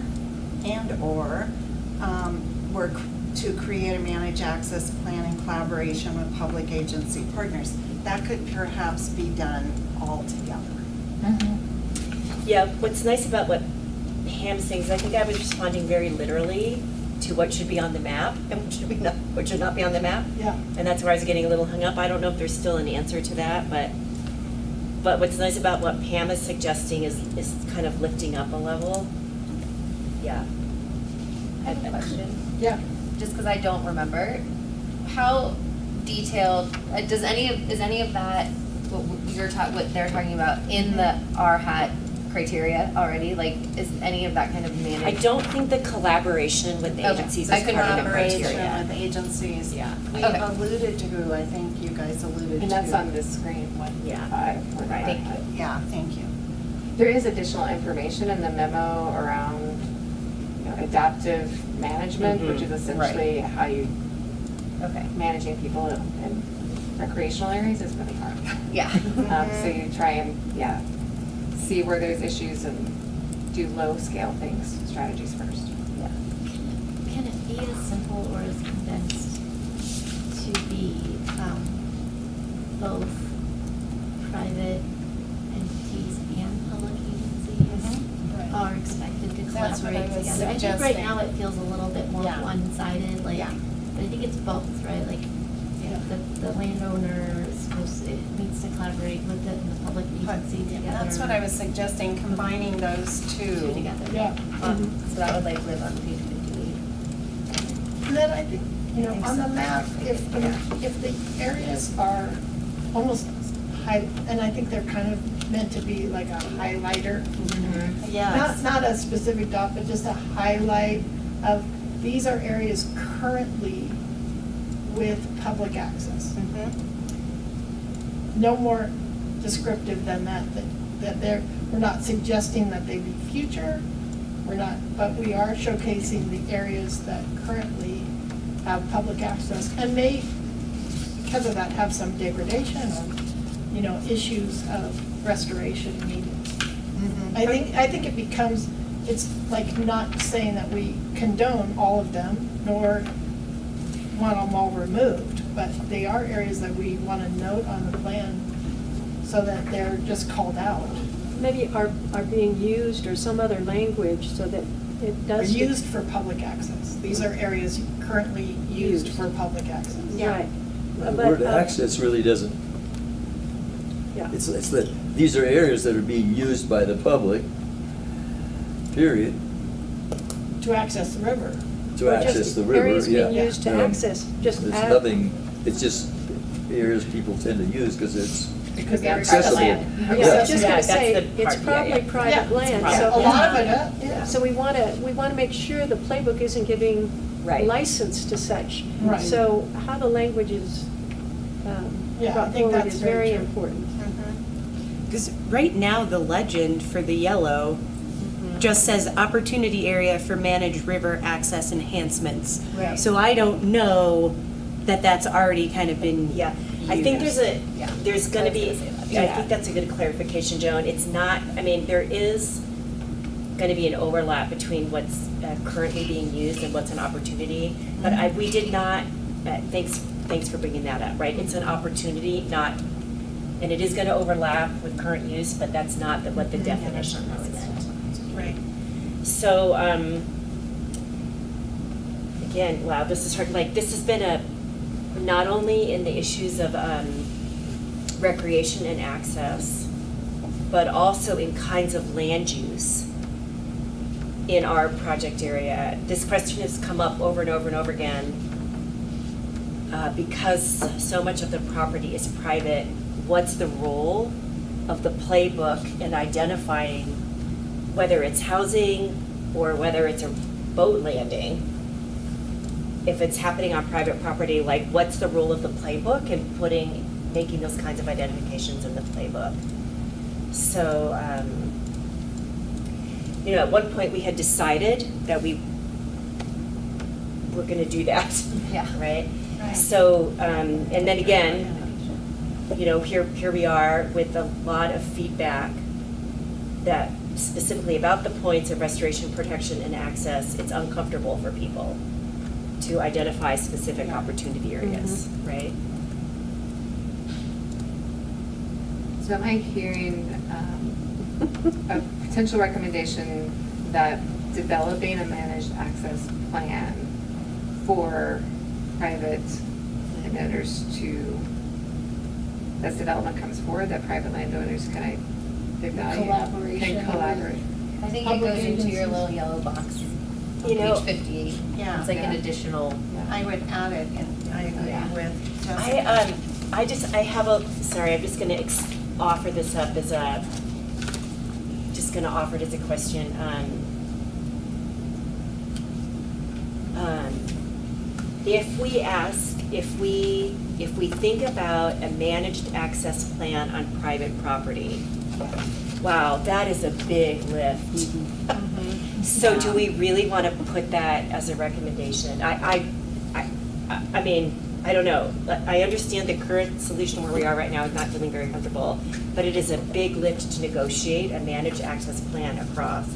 we're to create a managed access plan in collaboration with public agency partners. That could perhaps be done all together. Yeah, what's nice about what Pam's saying is I think I was responding very literally to what should be on the map and what should not be on the map. Yeah. And that's where I was getting a little hung up. I don't know if there's still an answer to that, but what's nice about what Pam is suggesting is kind of lifting up a level. Yeah. I have a question. Yeah. Just because I don't remember, how detailed is any of that what they're talking about in the RHAT criteria already? Like, is any of that kind of managed? I don't think the collaboration with the Okay. agencies I is could part of the Collaboration criteria. with agencies. Yeah. We Okay. alluded to, I think you guys alluded to. And that's on the screen, Yeah. 1.5. Right. Thank you. Yeah, thank you. There is additional information in the memo around, you know, adaptive management, which is essentially how you, Okay. managing people in recreational areas is really hard. Yeah. So you try and, see where there's issues and do low-scale things, strategies first. Can it be as simple or as condensed to be both private entities and public agencies Right. are expected to That's what I collaborate was together? I think right suggesting. now it feels a little bit more Yeah. one-sided, like, Yeah. but I think it's both, right? Like, the landowner is supposed, it needs to collaborate with the public agency together. That's what I was suggesting, combining those Two two. together. Yeah. So that would like live on page 58. And then I think, you know, on the map, if the areas are almost and I think they're kind of meant to be like a highlighter. Yes. Not a specific dot, but just a highlight of, these are areas currently with public access. No more descriptive than that we're not suggesting that they be future, but we are showcasing the areas that currently have public access and may, because of that, have some degradation or, you know, issues of restoration needed. I think it becomes, it's like not saying that we condone all of them, nor want them all removed, but they are areas that we want to note on the plan so that they're just called out. Maybe are being used or some other language so that it Are does. used for public access. These are areas currently used for public access. Right. The But, word access really doesn't, Yeah. it's that, these are areas that are being used by the public, period, To access the river. to Or access just the river, yeah. Areas being used to Yeah. access, just. It's add- nothing, it's just areas people tend to use because it's Because they're accessible. land. Yeah, I Yeah. was just Yeah, gonna that's say, the it's part, yeah, probably yeah. private Yeah, land, private. so. A lot of it, yeah. So we wanna make sure the playbook isn't giving Right. license to such. Right. So how the language is Yeah, I brought think forward that's is very very true. important. Because right now, the legend for the yellow just says opportunity area for managed river access enhancements. Right. So I don't know that that's already kind of been Yeah, I think used. there's gonna be, I was gonna say that. I Yeah. think that's a good clarification, Joan. It's not, I mean, there is gonna be an overlap between what's currently being used and what's an opportunity. But we did not, thanks for bringing that up, right? It's an opportunity, not, and it is gonna overlap with current use, but that's not what the definition is meant. Right. So, again, wow, this is hard, like, this has been not only in the issues of recreation and access, but also in kinds of land use in our project area. This question has come up over and over and over again. Because so much of the property is private, what's the role of the playbook in identifying whether it's housing or whether it's a boat landing? If it's happening on private property, like, what's the role of the playbook in making those kinds of identifications in the playbook? So, at one point we had decided that we were gonna do that. Yeah. Right? Right. So, and then again, here we are with a lot of feedback that specifically about the points of restoration, protection, and access, it's uncomfortable for people to identify specific opportunity areas, right? So am I hearing a potential recommendation that developing a managed access plan for private landowners as development comes forward, that private landowners can evaluate? Collaboration. Can collaborate. I think it Public goes into your agencies. little yellow box on You know- page 58. Yeah. It's like an Yeah. additional. I would add it, and I agree Yeah. with Jessica. Sorry, I'm just gonna offer this up as offer it as a question. If we think about a managed access plan on private property, wow, that is a big lift. So do we really want to put that as a recommendation? I mean, I don't know. I understand the current solution where we are right now is not feeling very comfortable, but it is a big lift to negotiate a managed access plan across.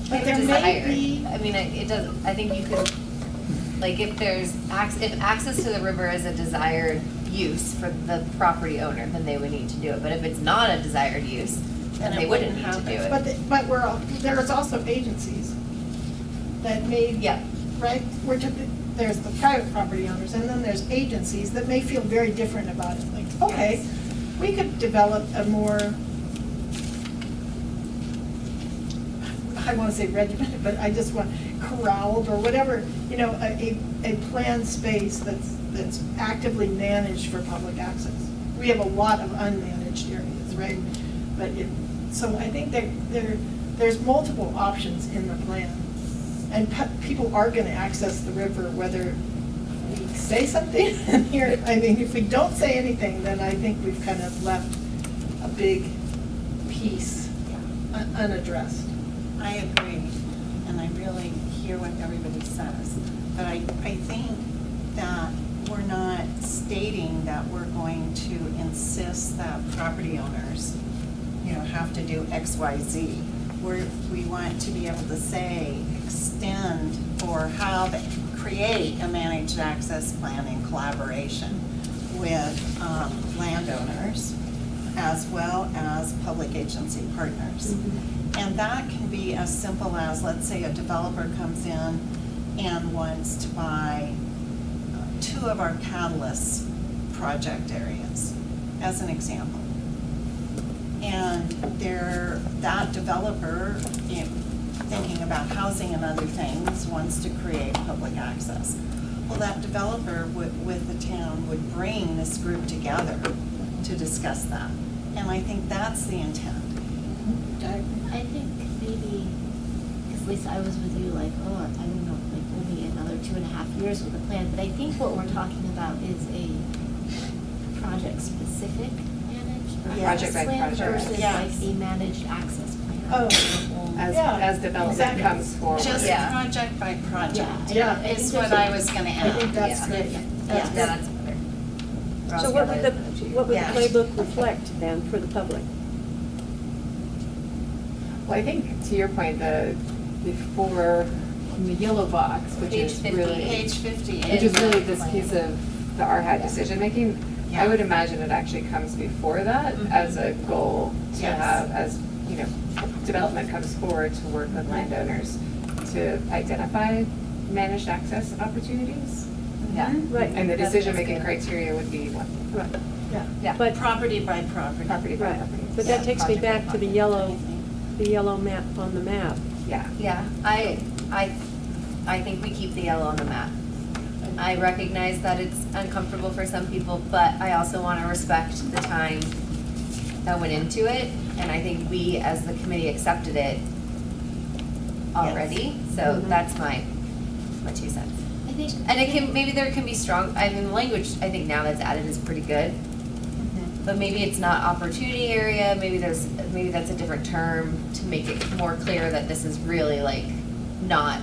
But there may Desired. be, I mean, it does, I think you could, like, if access to the river is a desired use for the property owner, then they would need to do it. But if it's not a desired use, then they wouldn't need to do it. but there's also agencies that may, Yeah. right? There's the private property owners, and then there's agencies that may feel very different about it. Like, okay, we could develop a more, I want to say regimented, but I just want corralled or whatever, a planned space that's actively managed for public access. We have a lot of unmanaged areas, right? But so I think there's multiple options in the plan. And people are gonna access the river whether we say something here. I mean, if we don't say anything, then I think we've kind of left a big piece unaddressed. I agree, and I really hear what everybody says. But I think that we're not stating that we're going to insist that property owners, have to do X, Y, Z. We want to be able to say, extend or create a managed access plan in collaboration with landowners as well as public agency partners. And that can be as simple as, let's say a developer comes in and wants to buy 2 of our catalyst project areas, as an example. And that developer, thinking about housing and other things, wants to create public access. Well, that developer with the town would bring this group together to discuss that. And I think that's the intent. I think maybe, because Lisa, I was with you like, oh, I don't know, like maybe another 2.5 years with a plan, but I think what we're talking about is a project-specific managed Yes. access Project by plan project. versus Yes. like a managed access plan. Oh. As development exactly. comes forward. Just Yeah. project by project. Yeah, I Is think what that's I was gonna I add. think that's Yeah. good. Yeah. That's Yeah, good. that's better. So what would the Yeah. playbook reflect then for the public? Well, I think to your point, the before in the yellow box, which Page is 50. really Page 50. which is really in this the piece of the RHAT decision making. Yeah. I would imagine it actually comes before that as a goal to Yes. have, as you know, development comes forward to work with landowners to identify managed access opportunities. Yeah. Right. And the That's decision making good. criteria would be what, Right. Yeah. But, Property by property. property by right, property. but that takes me back to the yellow map on the map. Yeah. Yeah, I think we keep the yellow on the map. I recognize that it's uncomfortable for some people, but I also want to respect the time that went into it. And I think we, as the committee, accepted it already. So that's my 2 cents. I think. And it can, maybe there can be strong, I mean, the language I think now that's added is pretty good. But maybe it's not opportunity area, maybe that's a different term to make it more clear that this is really like not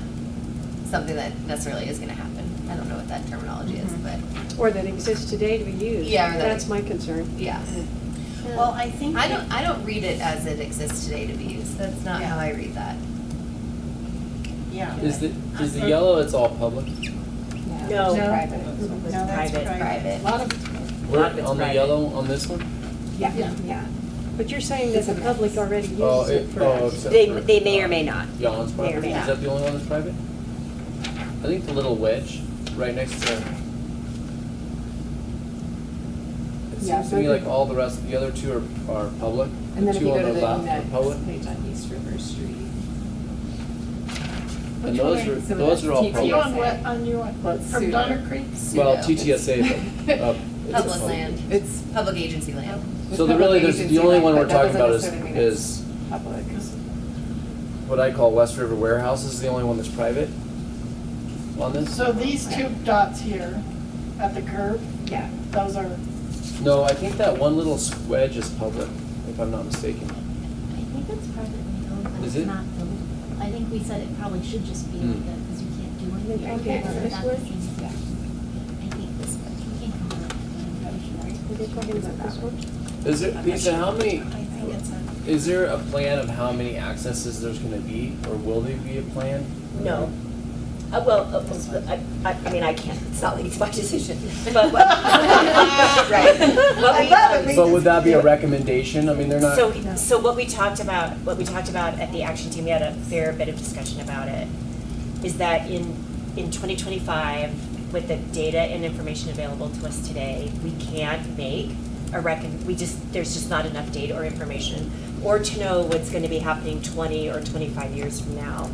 something that necessarily is gonna happen. I don't know what that terminology is, but Or that exists today to be used. Yeah, or that- That's my concern. yeah. Well, I think. I don't read it as it exists today to be used, that's not how I read that. Yeah. Is the yellow, it's all public? No. Private. No, that's Private. Private. A lot of, Where, Lot of it's on the private. yellow, on this one? Yeah, Yeah. yeah. But you're saying that the public already Oh, uses it for except They, for, they may or may not. Jan's May or property, may is not. that the only one that's private? I think the little wedge right next to. It Yeah, seems so to me I like think- all the rest, the other 2 are public. And then if two you on go to the left are public. next page on East River Street. And Which one those are, some of those that's are all TTSA? are you public. on what, on you on, Well, it's from pseudo. Donner Creek? Well, Pseudo. TTSA, but, it's a Public land, It's. public agency land. So the public really, there's, agency the only land, one but we're that talking doesn't about necessarily mean it's is public. what I call West River Warehouse is the only one that's private on this. So these 2 dots here at the curve, Yeah. those are, No, I think that one little wedge is public, if I'm not mistaken. I think it's privately owned, but Is it's it? not buildable. I think we said it probably should just be like Hmm. that, because you can't do They anything. can't So do this that's way? the same- Yeah. I think this, we can't come up with Are they talking about this one? Is it, Lisa, how many, I think it's a. is there a plan of how many accesses there's gonna be, or will there be a plan? No. I mean, I can't, it's not like it's my decision, but what. Right. What we, But would that be a recommendation? I mean, they're not. So what we talked about at the action team, we had a fair bit of discussion about it, is that in 2025, with the data and information available to us today, we can't make there's just not enough data or information, or to know what's gonna be happening 20 or 25 years from now,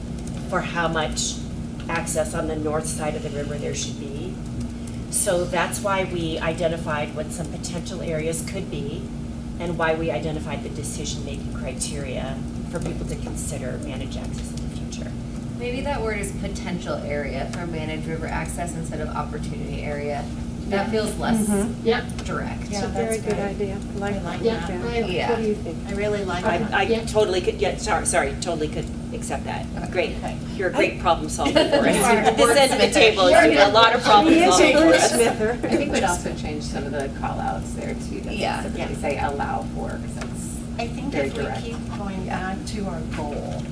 for how much access on the north side of the river there should be. So that's why we identified what some potential areas could be, and why we identified the decision-making criteria for people to consider managed access in the future. Maybe that word is potential area for managed river access instead of opportunity area. That feels less yeah, direct. It's a very good idea. I like that. Yeah, Yeah. What do you think? I really like I that. totally could, totally could accept that. Great, you're a great problem solver for You are. us. This end of the table You're is a lot of problem He is a solving for us. wordsmither. I think we'd also change some of the call-outs there too, that Yeah. specifically say allow for, because that's. I think Very if we direct. keep going back to our goal,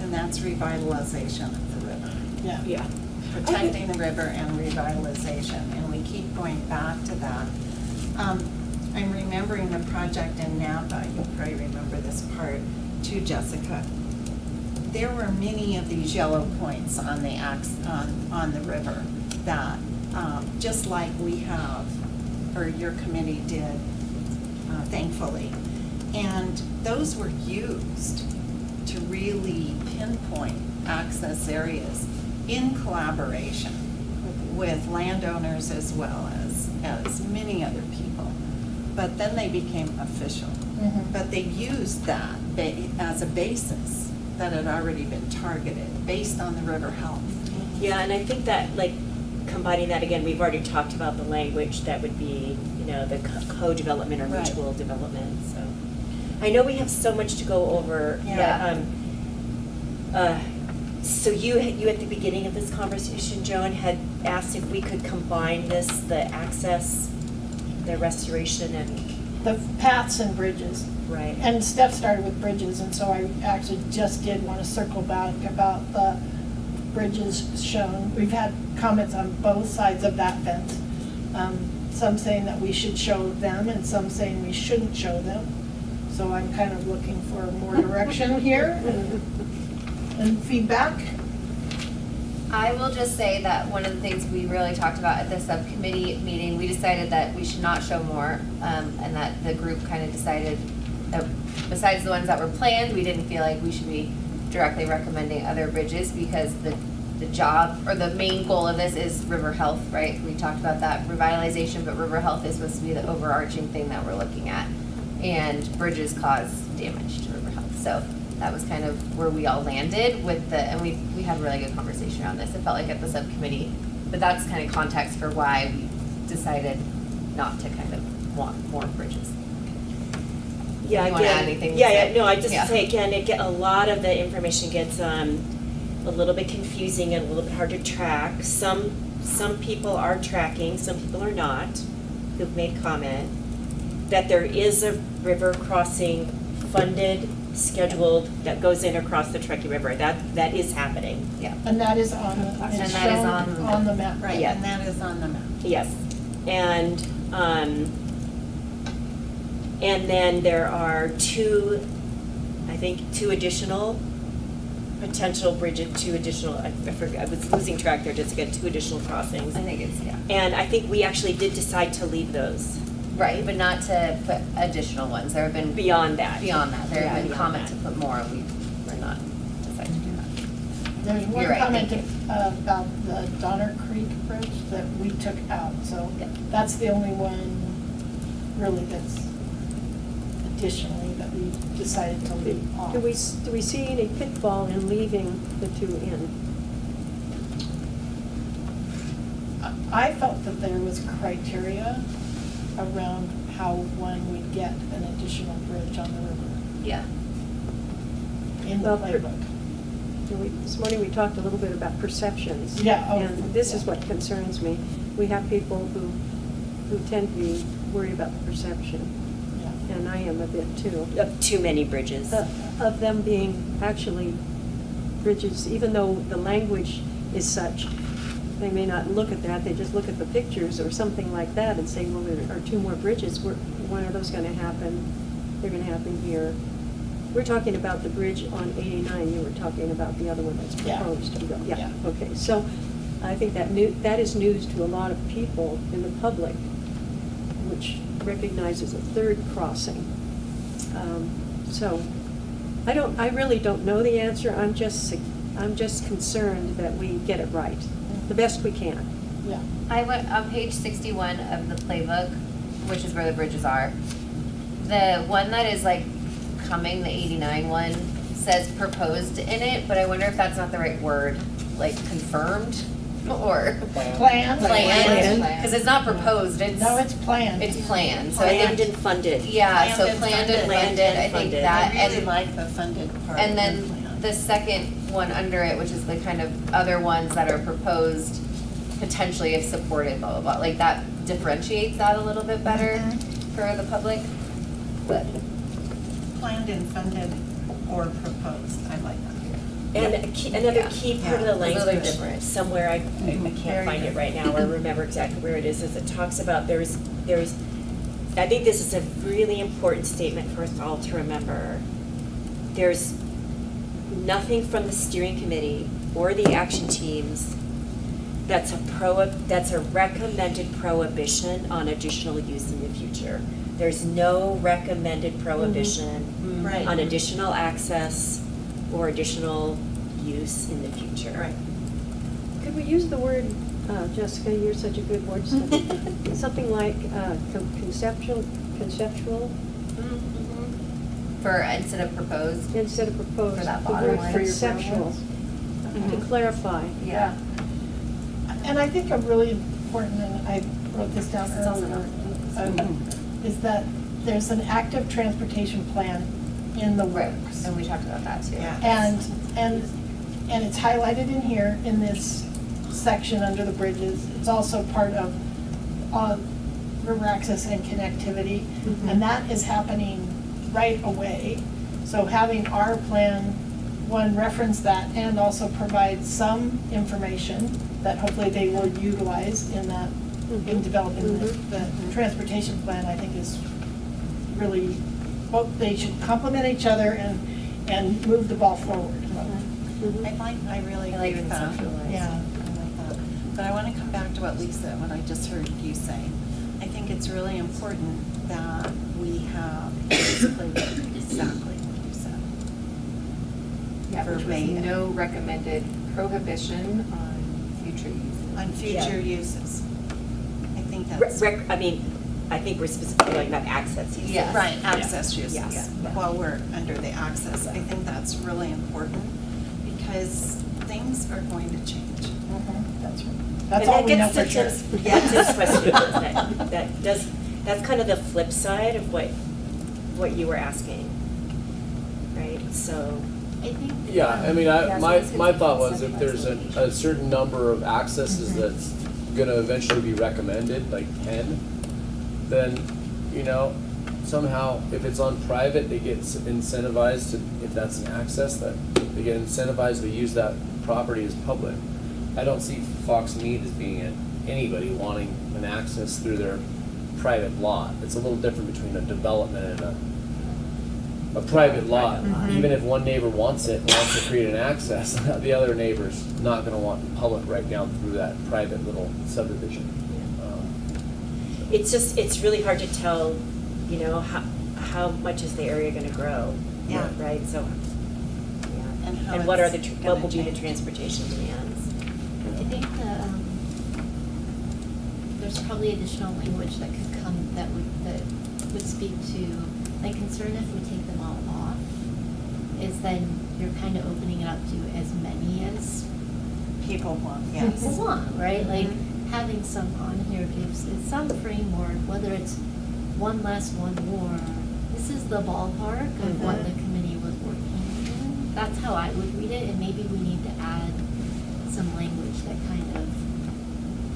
and that's revitalization of the river. yeah. Yeah. Protecting the river and revitalization, and we keep going back to that. I'm remembering the project in Napa, you'll probably remember this part too, Jessica. There were many of these yellow points on the on the river that, just like we have, or your committee did, thankfully. And those were used to really pinpoint access areas in collaboration with landowners as well as many other people. But then they became official. But they used that as a basis that had already been targeted based on the river health. Yeah, and I think that, like, combining that again, we've already talked about the language that would be, you know, the co-development or Right. mutual development, so. I know we have so much to go over. Yeah. So you at the beginning of this conversation, Joan, had asked if we could combine this, the access, the restoration and, The paths and bridges. right? And Steph started with bridges, and so I actually just did want to circle back about the bridges shown. We've had comments on both sides of that fence. Some saying that we should show them, and some saying we shouldn't show them. So I'm kind of looking for more direction here and feedback. I will just say that one of the things we really talked about at the subcommittee meeting, we decided that we should not show more, and that the group kind of decided that besides the ones that were planned, we didn't feel like we should be directly recommending other bridges because the job, or the main goal of this is river health, right? We talked about that revitalization, but river health is supposed to be the overarching thing that we're looking at. And bridges cause damage to river health, so that was kind of where we all landed with the, and we had a really good conversation around this, it felt like at the subcommittee, but that's kind of context for why we decided not to kind of want more bridges. Yeah, You wanna again, add anything to yeah, say? no, I just Yeah. say again, a lot of the information gets a little bit confusing and a little bit hard to track. Some people are tracking, some people are not, who've made comment, that there is a river crossing funded, scheduled, that goes in across the Truckee River. That is happening. Yeah. And that is on, And it's that is shown on the map. Right, Yeah. and that is on the map. Yes, and then there are two additional potential bridges, I forgot, I was losing track there, Jessica, 2 additional crossings. I think it's, yeah. And I think we actually did decide to leave those Right, but not to put additional ones, there have been. beyond that. There have Yeah, been beyond comments that. to put more, we're not decided to do that. There's one You're right, comment thank you. about the Donner Creek Bridge that we took out, so Yep. that's the only one really that's additionally that we decided to leave off. Do we see any pitfall in leaving the two in? I felt that there was criteria around how one would get an additional bridge on the river Yeah. in the Well, playbook. This morning we talked a little bit about perceptions. Yeah, oh, And this is yeah. what concerns me. We have people who tend to be worried about the perception, Yeah. and I am a bit too. Of too many bridges. Of them being actually bridges, even though the language is such, they may not look at that, they just look at the pictures or something like that and say, well, there are 2 more bridges, when are those gonna happen? They're gonna happen here. We're talking about the bridge on 89, you were talking about the other one that's Yeah. proposed. Yeah. Okay, so I think that is news to a lot of people in the public, which recognizes a 3rd crossing. So, I really don't know the answer, I'm just concerned that we get it right, the best we can. Yeah. I went on page 61 of the playbook, which is where the bridges are. The one that is like coming, the 89 one, says proposed in it, but I wonder if that's not the right word, like confirmed or Planned. planned, because it's not proposed, it's. No, it's planned. It's planned, so I Planned think, and funded. yeah, so planned and funded, I think funded. that, I really and, like the funded part. and and then planned. the second one under it, which is the kind of other ones that are proposed, potentially if supported, blah, blah, blah, like that differentiates that a little bit better for the public, but. Planned and funded or proposed, I like that. And another Yeah. key part of the Yeah, those are language, different. somewhere I Very can't find it good. right now or remember exactly where it is it talks about there's, I think this is a really important statement for us all to remember. There's nothing from the steering committee or the action teams that's a recommended prohibition on additional use in the future. There's no recommended prohibition Right. on additional access or additional use in the future. Right. Could we use the word, Jessica, you're such a good wordsmith, something like conceptual, For, instead of proposed, instead of proposed, For that the bottom word line. conceptual, to clarify. yeah. And I think a really important, and I wrote this down It's also earlier, is that there's an active transportation plan in the works. And we talked about that too. Yeah. And it's highlighted in here in this section under the bridges. It's also part of river access and connectivity, and that is happening right away. So having our plan, one, reference that and also provide some information that hopefully they will utilize in that, in developing the transportation plan, I think is really, both, they should complement each other and move the ball forward. I really I like agree with that. conceptualize. Yeah, I like that. But I want to come back to what I just heard you say. I think it's really important that we have basically exactly what you said. Yeah, which was Verbatim. no recommended prohibition on future uses. On future uses. I think that's. I think we're specifically talking about access uses. Yeah. Right, access uses. Yes. While we're under the access, I think that's really important because things are going to change. That's right. That's all we know for sure. Tim's question, that's kind of the flip side of what you were asking, right? So, I think. Yeah, I mean, yeah, so my it's gonna thought be was if there's a certain number of accesses that's gonna eventually be recommended, like 10, then, you know, somehow, if it's on private, they get incentivized to, if that's an access, that they get incentivized to use that property as public. I don't see Fox Mead as being anybody wanting an access through their private lot. It's a little different between a development and a private lot. Even if one neighbor wants it, wants to create an access, the other neighbor's not gonna want public right down through that private little subdivision. it's really hard to tell, you know, how much is the area gonna grow? Yeah. Right, so, yeah. And how And what are it's what gonna will be the change. transportation demands? I think there's probably additional language that could come that would speak to, my concern if we take them all off, is then you're kind of opening it up to as many as People want, yes. people want, right? Like, having some on here gives it some framework, whether it's one less, one more. This is the ballpark of what the committee was working in. That's how I would read it, and maybe we need to add some language that kind of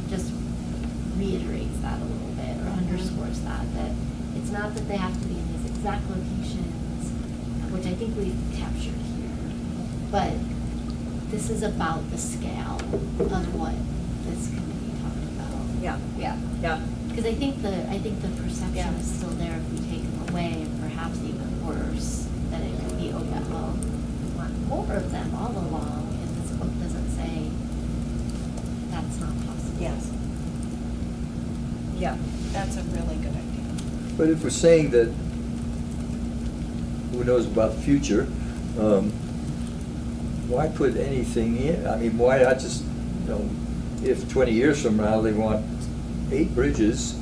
just reiterates that a little bit, or underscores that it's not that they have to be in these exact locations, which I think we've captured here, but this is about the scale of what this committee talked about. Yeah. Yeah. Because I think the perception Yeah. is still there if we take them away, and perhaps even worse, that it could be, oh, yeah, well, we want more of them all along, and this book doesn't say that's not possible. Yes. Yeah. That's a really good idea. But if we're saying that, who knows about the future, why put anything in? I mean, why not just, you know, if 20 years from now they want 8 bridges,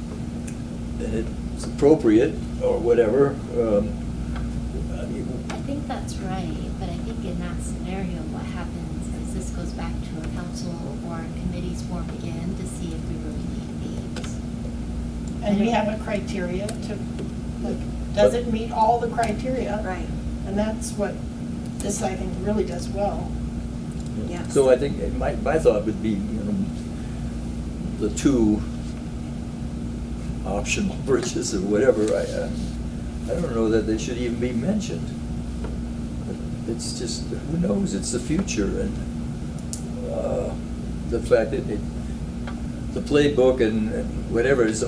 and it's appropriate, or whatever, I mean, I think that's right, but I think in that scenario, what happens is this goes back to a council or committees formed again to see if we really need these. And we have a criteria to, like, does it meet all the criteria? Right. And that's what this, I think, really does well. Yes. so I think my thought would be, you know, the 2 optional bridges or whatever, I don't know that they should even be mentioned. It's just, who knows, it's the future, and the fact that the playbook and whatever is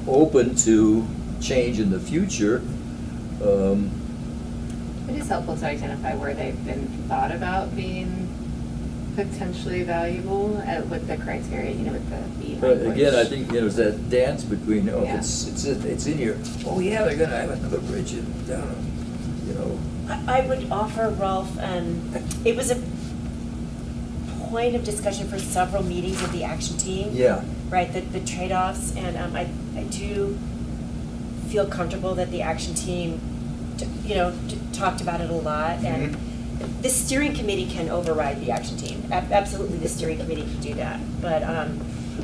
open to change in the future. It is helpful to identify where they've been thought about being potentially valuable with the criteria, with the B But language. again, I think, it's that dance between, Yeah. it's in here, oh yeah, they're gonna have another bridge down, I would offer, Rolf, it was a point of discussion for several meetings of the action team. yeah. Right, the trade-offs, and I do feel comfortable that the action team, talked about it a lot, and the steering committee can override the action team. Absolutely, the steering committee can do that, but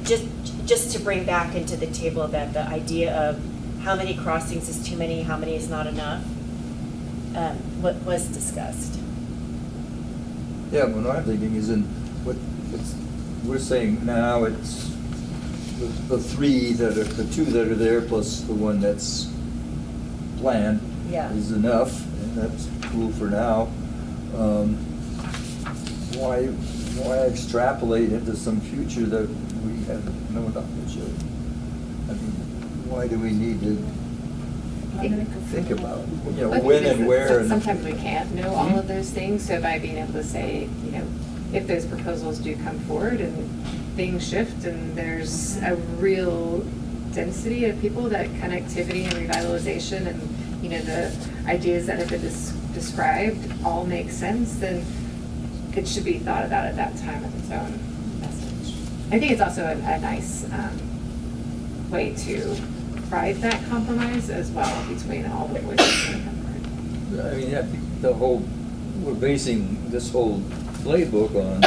just to bring back into the table that the idea of how many crossings is too many, how many is not enough, what was discussed. Yeah, what I'm thinking is we're saying now it's the two that are there plus the one that's planned Yeah. is enough, and that's cool for now. Why extrapolate into some future that we have no knowledge of? I mean, why do we need to think about, when and where? And Sometimes we can't know all of those things, so by being able to say, if those proposals do come forward and things shift and there's a real density of people, that connectivity and revitalization and, the ideas that have been described all make sense, then it should be thought about at that time as its own message. I think it's also a nice way to provide that compromise as well between all the voices that come forward. I mean, I think we're basing this whole playbook on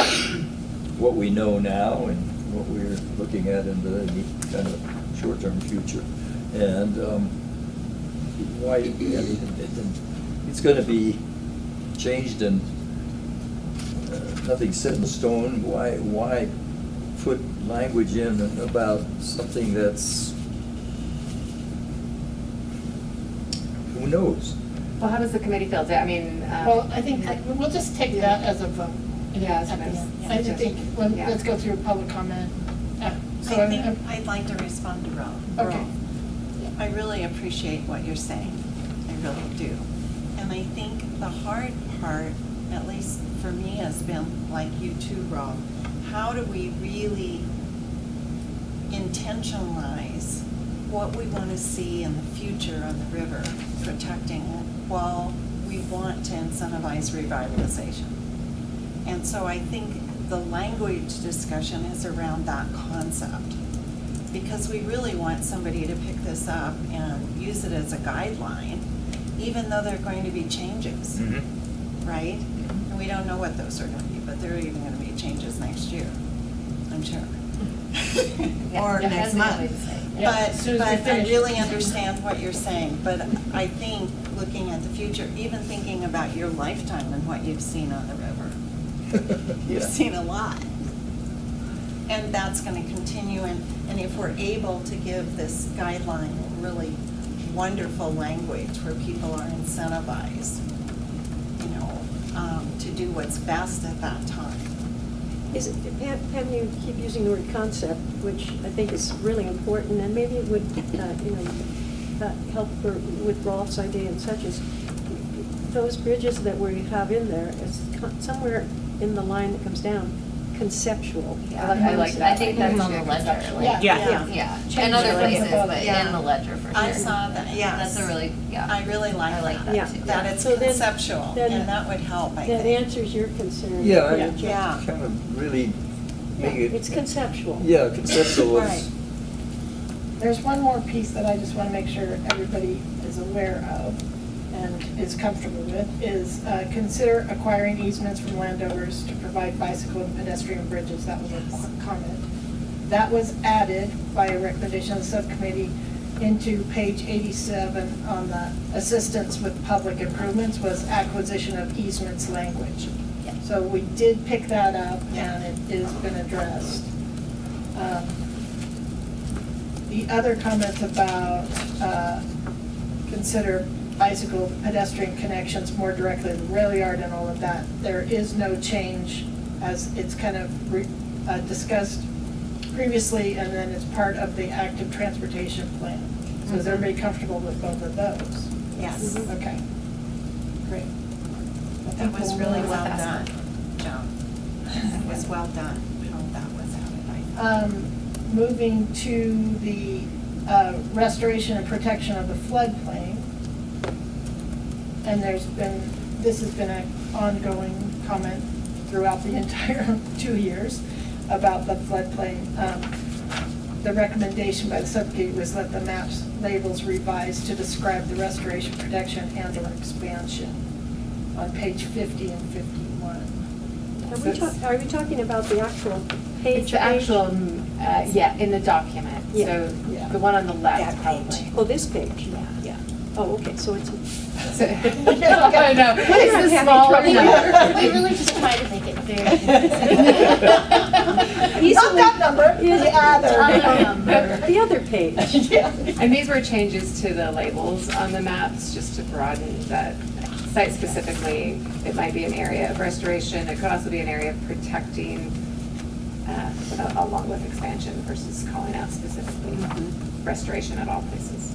what we know now and what we're looking at in the kind of short-term future. And why, it's going to be changed and nothing's set in stone. Why put language in about something that's, who knows? Well, how does the committee feel? Well, I think we'll just take that as a vote. Yeah, At the that's end. nice. I think, Yeah. let's go through public comment. So I think I'd like to respond to Ralph. Okay. I really appreciate what you're saying. I really do. And I think the hard part, at least for me, has been, like you too, Ralph, how do we really intentionalize what we want to see in the future on the river, protecting it, while we want to incentivize revitalization? And so I think the language discussion is around that concept, because we really want somebody to pick this up and use it as a guideline, even though there are going to be changes, right? And we don't know what those are going to be, but there are even going to be changes next year, I'm sure. Or Yeah, next that's the month. only thing. Yeah, as soon as we But I finish. really understand what you're saying, but I think looking at the future, even thinking about your lifetime and what you've seen on the river, you've seen a lot. And that's going to continue, and if we're able to give this guideline in really wonderful language where people are incentivized, to do what's best at that time. Pam, you keep using the word concept, which I think is really important, and maybe it would, help with Rolf's idea and such as those bridges that we have in there is somewhere in the line that comes down, conceptual. I like that. I think that's on the ledger. Yeah. Yeah, and other places, but Yeah. in the ledger for sure. I saw that, yes. That's a really, I really like I like that. that Yeah. too. That it's So then- conceptual, then and that would help, I That think. answers your concern. Yeah, Yeah. kind of really Yeah, make it. it's conceptual. Yeah, conceptual is. Right. There's one more piece that I just want to make sure everybody is aware of and is comfortable with, is consider acquiring easements from landowners to provide bicycle and pedestrian bridges. That was a comment. That was added by a recommendation of the subcommittee into page 87 on the assistance with public improvements, was acquisition of easements language. Yeah. So we did pick that up and it has been addressed. The other comments about consider bicycle pedestrian connections more directly to the rail yard and all of that, there is no change as it's kind of discussed previously, and then it's part of the active transportation plan. So is everybody comfortable with both of those? Yes. Okay, great. I That think was we'll really move well fast. done, Joan. It was well done, how that was added, Moving to the restoration and protection of the floodplain. And this has been an ongoing comment throughout the entire 2 years about the floodplain. The recommendation by the subcommittee was let the maps labels revised to describe the restoration, protection, and/or expansion on page 50 and 51. Are we talking about the actual page? It's the actual, yeah, in the document, Yeah. so Yeah. the one on the left That probably. page. Oh, this page? Yeah. Oh, okay, so it's, So- I know, it's the having smaller trouble. number. We really just try to make it very confusing. Not that number, the Other number. the other page. And these were changes to the labels on the maps, just to broaden that site specifically. It might be an area of restoration, it could also be an area of protecting, along with expansion versus calling out specifically restoration at all places.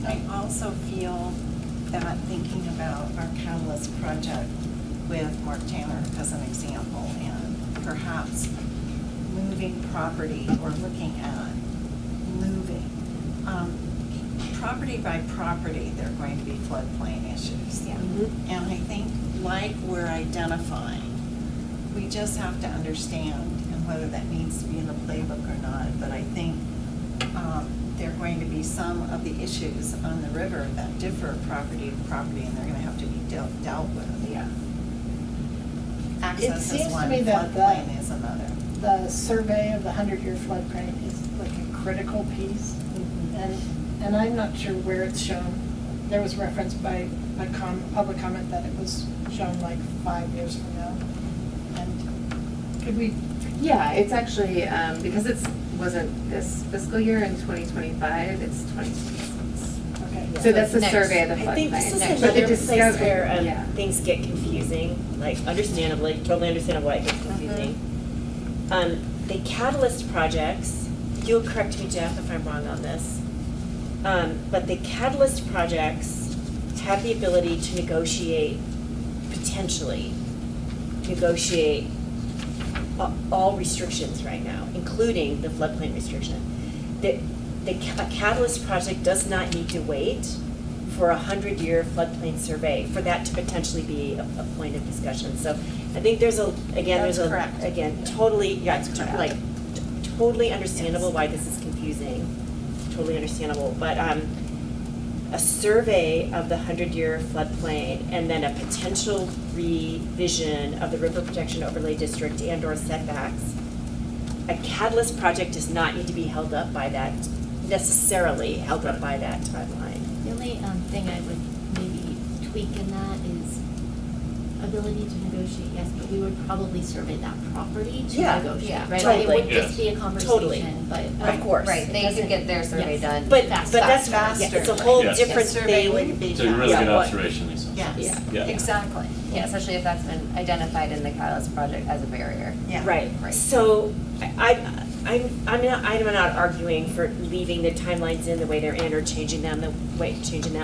I also feel that thinking about our Catalyst project with Mark Tanner as an example, and perhaps moving property or looking at moving, property by property, there are going to be floodplain issues. Yeah. And I think, like we're identifying, we just have to understand, and whether that needs to be in the playbook or not, but I think there are going to be some of the issues on the river that differ property to property, and they're gonna have to be dealt with. Yeah. Access seems is to one, me that floodplain is another. The survey of the 100-year floodplain is like a critical piece. And I'm not sure where it's shown. There was reference by public comment that it was shown like 5 years from now. And could we, Yeah, it's actually, because wasn't this fiscal year in 2025, it's 2026. okay. So that's the Next. survey of the I floodplain. think this is But the another place discovery- where yeah. things get confusing, like understandably, totally understandable why it gets confusing. The catalyst projects, you'll correct me, Jeff, if I'm wrong on this, but the catalyst projects have the ability to potentially negotiate all restrictions right now, including the floodplain restriction. A catalyst project does not need to wait for a 100-year floodplain survey for that to potentially be a point of discussion. So I think there's That's correct. totally, yeah, That's correct. like, totally understandable why this is confusing, totally understandable, but, a survey of the 100-year floodplain and then a potential revision of the River Protection Overlay District and/or setbacks. A catalyst project does not need to be necessarily held up by that timeline. The only thing I would maybe tweak in that is ability to negotiate, yes, but we would probably survey that property to Yeah, negotiate, yeah, right? Like, totally. it wouldn't just be a Totally. conversation, but. Of course. Right, they doesn't- could get their survey yes. done. But fast, that's, faster. yeah, it's a whole Yes. different The survey thing. would be It's a really fast. good Yeah, what- observation, Lisa. Yes, Yeah. exactly. Yeah, especially if that's been identified in the Catalyst project as a barrier. Yeah. Right, Right. so I'm not arguing for leaving the timelines in the way they're in or changing them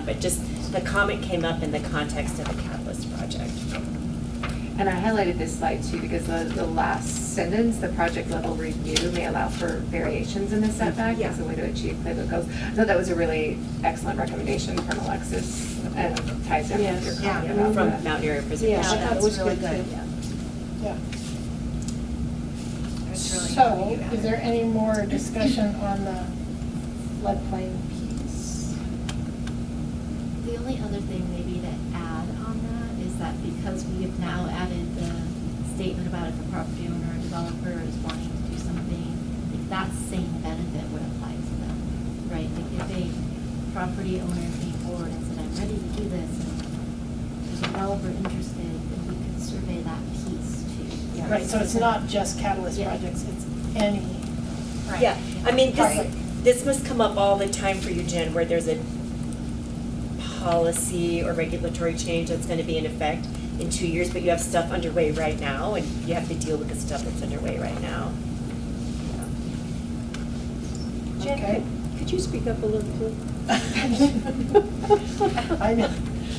but just the comment came up in the context of the Catalyst project. And I highlighted this slide too because the last sentence, the project level review may allow for variations in the setback as a way to achieve playbook goals. I thought that was a really excellent recommendation from Alexis and ties in with your Yes. comment Yeah. about From that. Mount Airy Yeah, Preservation. I thought it That's was really good good. too. Yeah. It's really happy you So, added is there it. any more discussion on the floodplain piece? The only other thing maybe to add on that is that because we have now added the statement about if a property owner or developer is wanting to do something, like that same benefit would apply to them, right? Like if a property owner came forward and said, I'm ready to do this, and there's a developer interested, then we could survey that piece too. Right, so it's not just catalyst Yeah. projects, it's any. Yeah, I mean, Right. this must come up all the time for you, Jen, where there's a policy or regulatory change that's gonna be in effect in 2 years, but you have stuff underway right now, and you have to deal with the stuff that's underway right now. Jen, Okay. could you speak up a little, please? I know.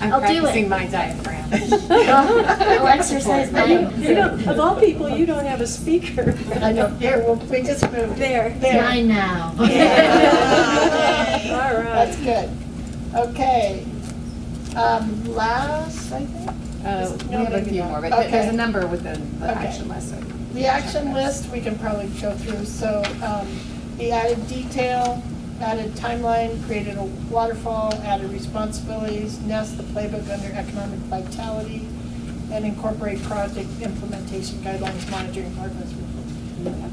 I'm I'll do it. practicing my diaphragm. I'll exercise mine. You don't, of all people, you don't have a speaker. I know, here, we just moved. There. Mine now. All right. That's good. Okay. Last, I think? We have a few more, but Okay. there's a number within the Okay. action list. The action list, we can probably go through, so, the added detail, added timeline, created a waterfall, added responsibilities, nest the playbook under economic vitality, and incorporate project implementation guidelines, monitoring progress report.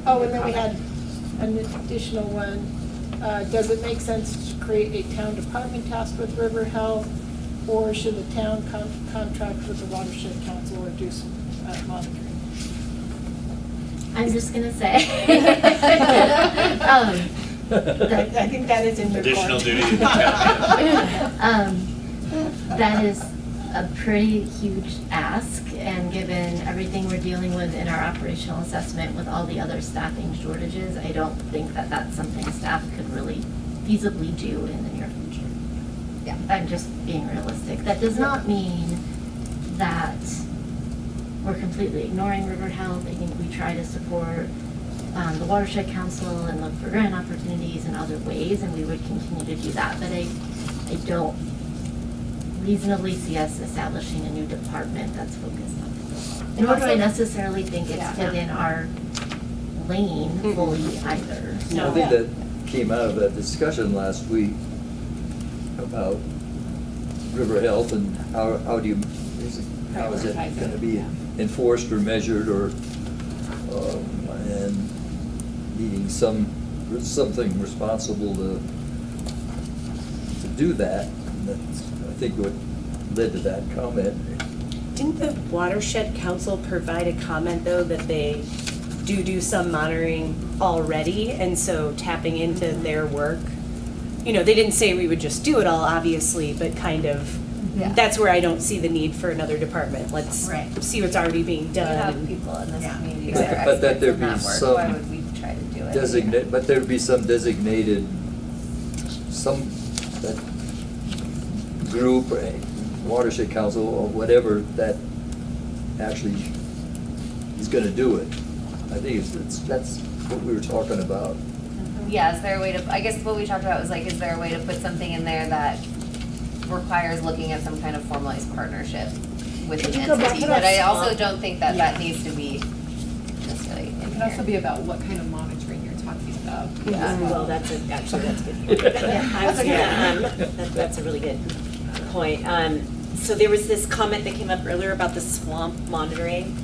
Oh, and then we had an additional one, does it make sense to create a town department tasked with river health, or should the town contract with the watershed council or do some monitoring? I'm just gonna say. I think that is in your court. Additional duty to the town. That is a pretty huge ask, and given everything we're dealing with in our operational assessment with all the other staffing shortages, I don't think that that's something staff could really feasibly do in the near future. Yeah, I'm just being realistic. That does not mean that we're completely ignoring river health. I think we try to support the Watershed Council and look for grant opportunities in other ways, and we would continue to do that. But I don't reasonably see us establishing a new department that's focused on it. Nor do I necessarily think it's within our lane fully either. I think that came out of that discussion last week about river health and how do you, how is it Prioritize it, gonna be yeah. enforced or measured or, and needing something responsible to do that. And that's, I think, what led to that comment. Didn't the Watershed Council provide a comment, though, that they do some monitoring already, and so tapping into their work? You know, they didn't say we would just do it all, obviously, but kind of, that's where I don't see the need for another department. Let's Right. see what's already being We done. have people in this Yeah, community But- that are but that experts there in be that work. some Why would we try to do it? Designate, but there'd be some designated, that group, watershed council, or whatever, that actually is gonna do it. I think that's what we were talking about. Yeah, is there a way to, I guess what we talked about was like, is there a way to put something in there that requires looking at some kind of formalized partnership with Could the you go back entity? to But that I also slide? don't think that that needs to be necessarily in It could here. also be about what kind of monitoring you're talking about. Yeah. Well, that's actually, that's a good point. That's a really good point. So there was this comment that came up earlier about the swamp monitoring.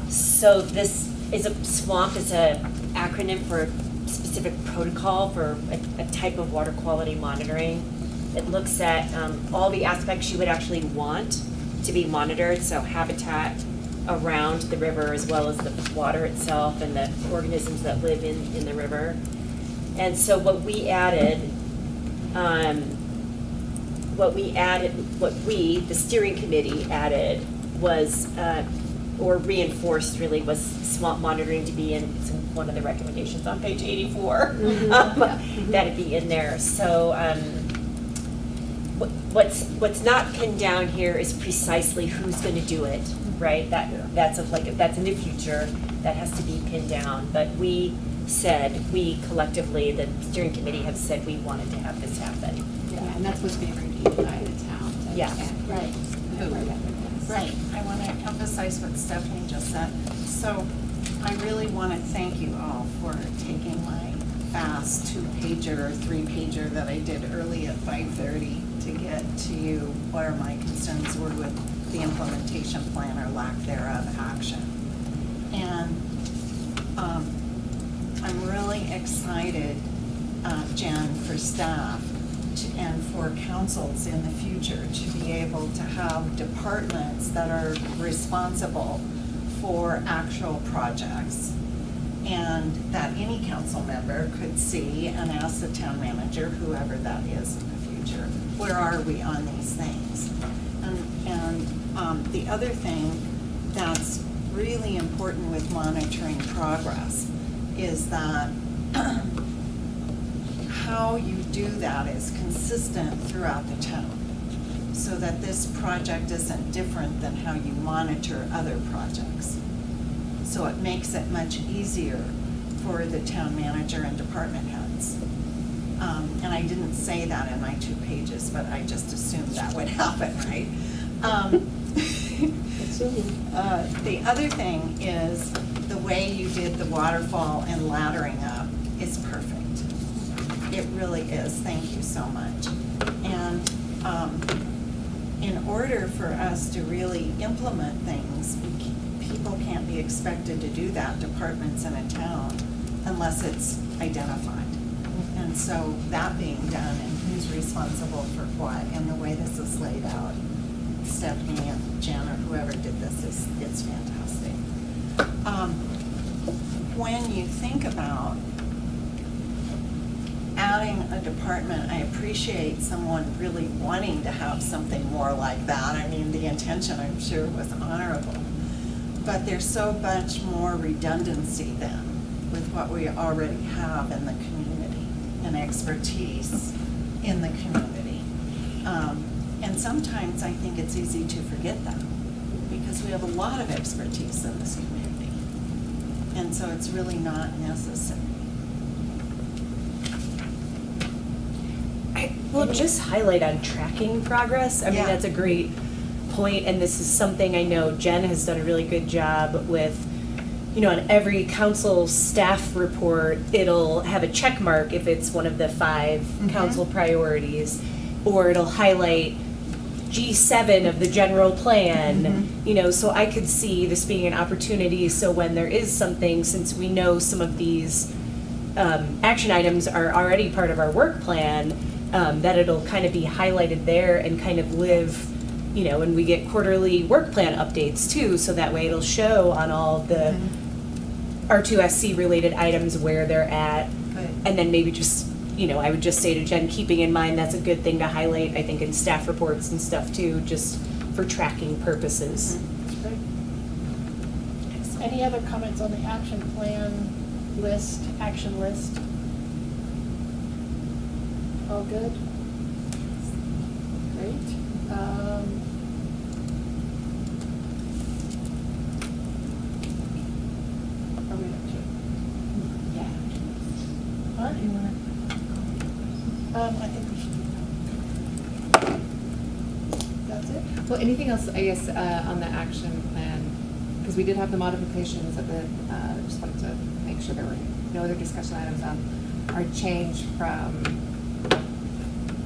So this is SWAMP is a acronym for a specific protocol for a type of water quality monitoring. It looks at all the aspects you would actually want to be monitored, so habitat around the river as well as the water itself and the organisms that live in the river. And so what we, the steering committee added was, or reinforced really, was swamp monitoring to be in one of the recommendations on page 84. That'd be in there. So what's not pinned down here is precisely who's going to do it, right? That's in the future. That has to be pinned down. But we collectively, the steering committee have said we wanted to have this happen. Yeah, and that's what's being reviewed by the town. to Yeah. understand Right. who we're getting this. Right, I want to emphasize what Stephanie just said. So I really want to thank you all for taking my fast 2-pager or 3-pager that I did early at 5:30 to get to you where my concerns were with the implementation plan or lack thereof action. And I'm really excited, Jen, for staff and for councils in the future to be able to have departments that are responsible for actual projects, and that any council member could see and ask the town manager, whoever that is in the future, where are we on these things? And the other thing that's really important with monitoring progress is that how you do that is consistent throughout the town, so that this project isn't different than how you monitor other projects. So it makes it much easier for the town manager and department heads. And I didn't say that in my 2 pages, but I just assumed that would happen, right? The other thing is the way you did the waterfall and laddering up is perfect. It really is. Thank you so much. And in order for us to really implement things, people can't be expected to do that, departments in a town, unless it's identified. And so that being done and who's responsible for what and the way this is laid out, Stephanie and Jen or whoever did this, it's fantastic. When you think about adding a department, I appreciate someone really wanting to have something more like that. I mean, the intention, I'm sure, was honorable. But there's so much more redundancy then with what we already have in the community and expertise in the community. And sometimes I think it's easy to forget that because we have a lot of expertise in this community. And so it's really not necessary. Well, just highlight on tracking progress. I mean, Yeah. that's a great point, and this is something I know Jen has done a really good job with. You know, on every council staff report, it'll have a check mark if it's one of the 5 council priorities, or it'll highlight G7 of the general plan, you know, so I could see this being an opportunity, so when there is something, since we know some of these action items are already part of our work plan, that it'll kind of be highlighted there and kind of live, you know, and we get quarterly work plan updates too, so that way it'll show on all the R2SC related items where they're at, and then maybe just, you know, I would just say to Jen, keeping in mind that's a good thing to highlight, I think, in staff reports and stuff too, just for tracking purposes. Great. Any other comments on the action plan list, action list? All good? Great. Are we up to? Yeah. What? I think we should do that. That's it? Well, anything else, I guess, on the action plan? Because we did have the modifications of the, just wanted to make sure there were no other discussion items on our change from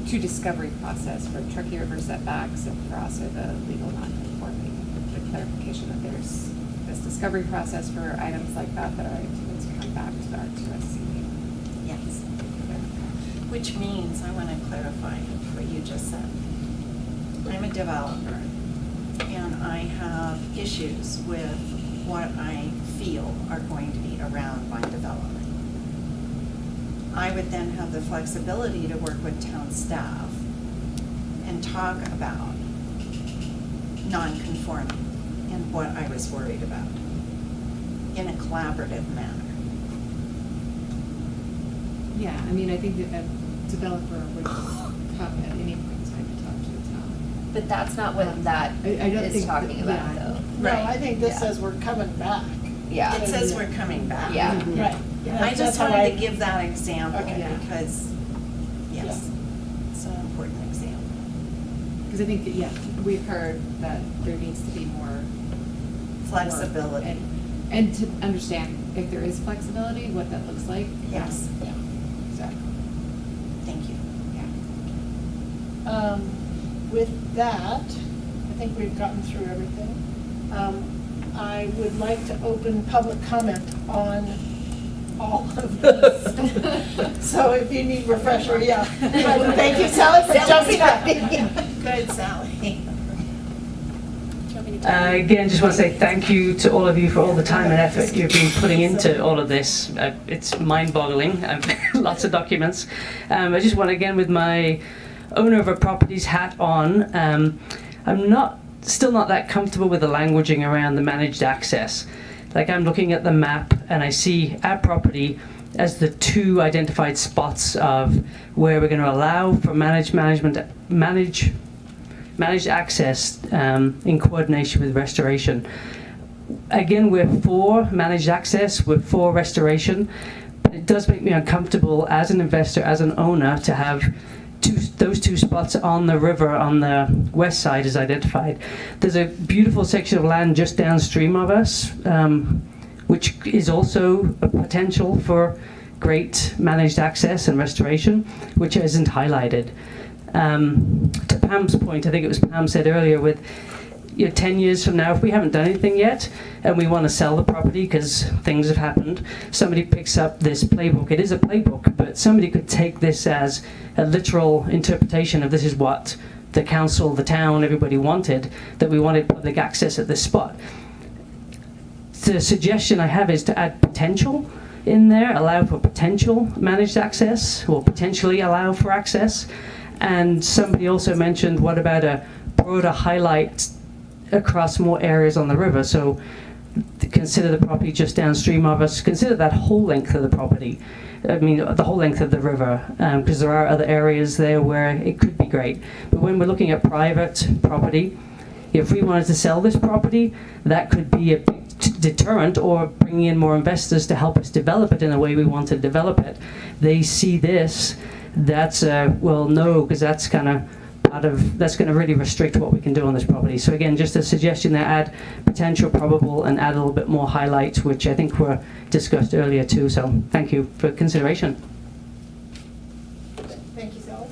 to discovery process for Truckee River setbacks and for also the legal non-conforming. The clarification that there's this discovery process for items like that that are able to come back to the R2SC. Yes. Which means, I want to clarify what you just said. I'm a developer, and I have issues with what I feel are going to be around my development. I would then have the flexibility to work with town staff and talk about non-conforming and what I was worried about in a collaborative manner. Yeah, I mean, I think that a developer would come at any point in time to talk to the town. But that's not what that I don't is think talking that- about, yeah. though. No, I think this Yeah. says we're coming back. Yeah. It says we're coming back. Yeah. Right. I just wanted to give that example Okay. Yeah. because, yes, it's an important example. Because I think, that, yeah, we've heard that there needs to be more Flexibility. work and to understand if there is flexibility, what that looks like. Yes. Yeah. Exactly. Thank you. Yeah. With that, I think we've gotten through everything. I would like to open public comment on all of this. So if you need refresher, yeah. But thank you, Sally, for jumping up. Good, Sally. Again, just want to say thank you to all of you for all the time and effort you've been putting into all of this. It's mind-boggling. Lots of documents. I just want, again, with my owner of a properties hat on, I'm still not that comfortable with the languaging around the managed access. Like, I'm looking at the map and I see our property as the two identified spots of where we're going to allow for managed access in coordination with restoration. Again, we're for managed access, we're for restoration, but it does make me uncomfortable as an investor, as an owner, to have those two spots on the river on the west side is identified. There's a beautiful section of land just downstream of us, which is also a potential for great managed access and restoration, which isn't highlighted. To Pam's point, I think it was Pam said earlier, with 10 years from now, if we haven't done anything yet and we want to sell the property because things have happened, somebody picks up this playbook. It is a playbook, but somebody could take this as a literal interpretation of this is what the council, the town, everybody wanted, that we wanted public access at this spot. The suggestion I have is to add potential in there, allow for potential managed access, or potentially allow for access. And somebody also mentioned, what about a broader highlight across more areas on the river? So consider the property just downstream of us, consider that whole length of the property. I mean, the whole length of the river, because there are other areas there where it could be great. But when we're looking at private property, if we wanted to sell this property, that could be a big deterrent, or bringing in more investors to help us develop it in the way we want to develop it. They see this, that's well, no, because that's kind of that's going to really restrict what we can do on this property. So again, just a suggestion there, add potential, probable, and add a little bit more highlights, which I think were discussed earlier too. So thank you for consideration. Thank you, Sally.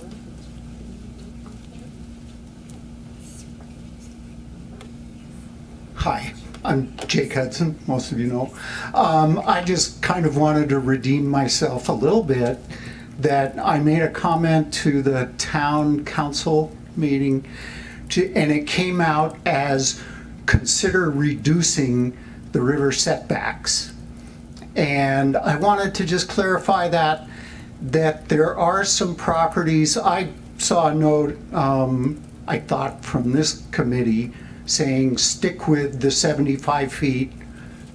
Hi, I'm Jake Hudson, most of you know. I just kind of wanted to redeem myself a little bit, that I made a comment to the town council meeting, and it came out as consider reducing the river setbacks. And I wanted to just clarify that there are some properties. I saw a note, I thought, from this committee saying stick with the 75 feet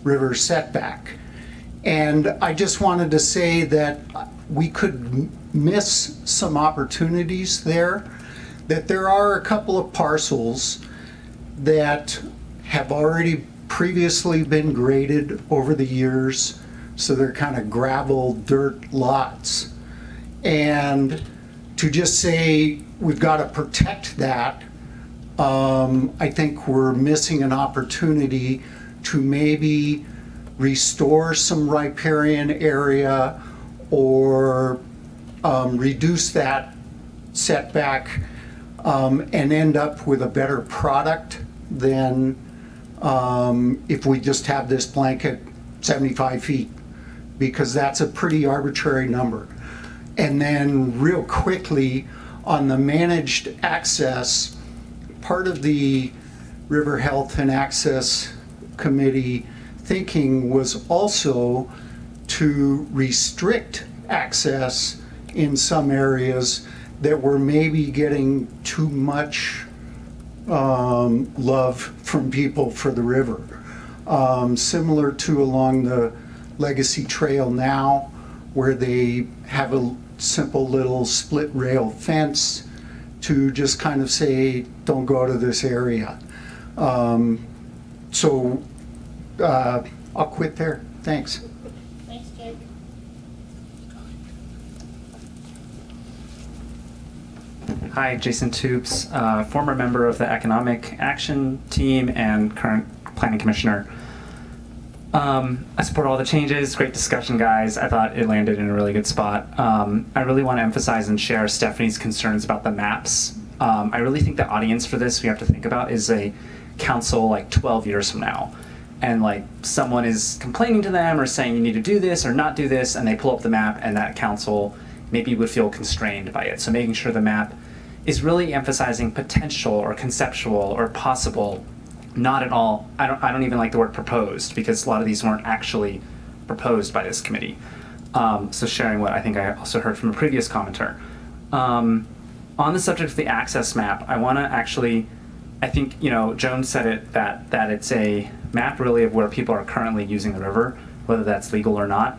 river setback. And I just wanted to say that we could miss some opportunities there, that there are a couple of parcels that have already previously been graded over the years, so they're kind of gravel dirt lots. And to just say we've got to protect that, I think we're missing an opportunity to maybe restore some riparian area, or reduce that setback and end up with a better product than if we just have this blanket 75 feet, because that's a pretty arbitrary number. And then real quickly, on the managed access, part of the River Health and Access Committee thinking was also to restrict access in some areas that were maybe getting too much love from people for the river. Similar to along the Legacy Trail now, where they have a simple little split rail fence to just kind of say, don't go to this area. So I'll quit there. Thanks. Thanks, Jake. Hi, Jason Toops, former member of the Economic Action Team and current Planning Commissioner. I support all the changes. Great discussion, guys. I thought it landed in a really good spot. I really want to emphasize and share Stephanie's concerns about the maps. I really think the audience for this we have to think about is a council like 12 years from now. And like someone is complaining to them or saying you need to do this or not do this, and they pull up the map, and that council maybe would feel constrained by it. So making sure the map is really emphasizing potential or conceptual or possible, not at all. I don't even like the word proposed, because a lot of these weren't actually proposed by this committee. So sharing what I think I also heard from a previous commenter. On the subject of the access map, I want to actually, I think, you know, Joan said it, that it's a map really of where people are currently using the river, whether that's legal or not.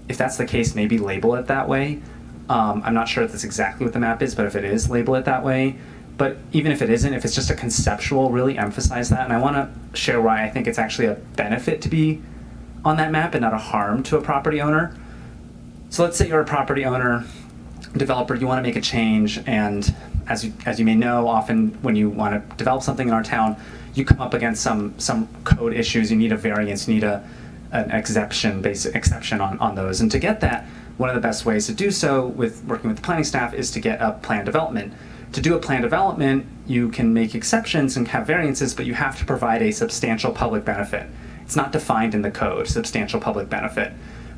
if that's the case, maybe label it that way. I'm not sure if that's exactly what the map is, but if it is, label it that way. But even if it isn't, if it's just a conceptual, really emphasize that. And I want to share why I think it's actually a benefit to be on that map and not a harm to a property owner. So let's say you're a property owner, developer, you want to make a change, and as you may know, often when you want to develop something in our town, you come up against some code issues. You need a variance, you need an exception on those. And to get that, one of the best ways to do so with working with the planning staff is to get a plan development. To do a plan development, you can make exceptions and have variances, but you have to provide a substantial public benefit. It's not defined in the code, substantial public benefit.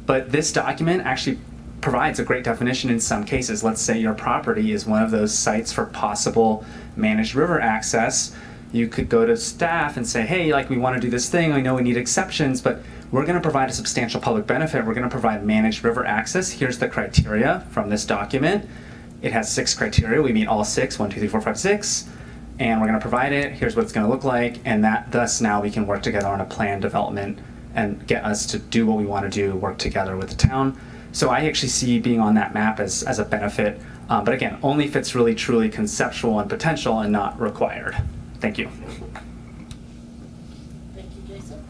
But this document actually provides a great definition in some cases. Let's say your property is one of those sites for possible managed river access. You could go to staff and say, hey, like, we want to do this thing. I know we need exceptions, but we're going to provide a substantial public benefit. We're going to provide managed river access. Here's the criteria from this document. It has 6 criteria. We meet all 6, 1, 2, 3, 4, 5, 6. And we're going to provide it. Here's what it's going to look like. And that, thus, now we can work together on a plan development and get us to do what we want to do, work together with the town. So I actually see being on that map as a benefit. But again, only if it's really, truly conceptual and potential and not required. Thank you. Thank you, Jason.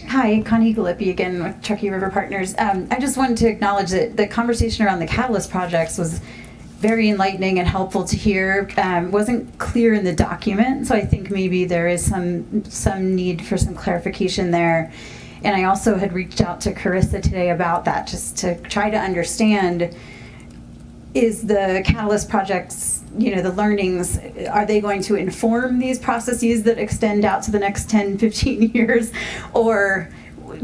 Hi, Connie Galippi again with Truckee River Partners. I just wanted to acknowledge that the conversation around the Catalyst projects was very enlightening and helpful to hear. Wasn't clear in the document, so I think maybe there is some need for some clarification there. And I also had reached out to Carissa today about that, just to try to understand, is the Catalyst projects, you know, the learnings, are they going to inform these processes that extend out to the next 10, 15 years? Or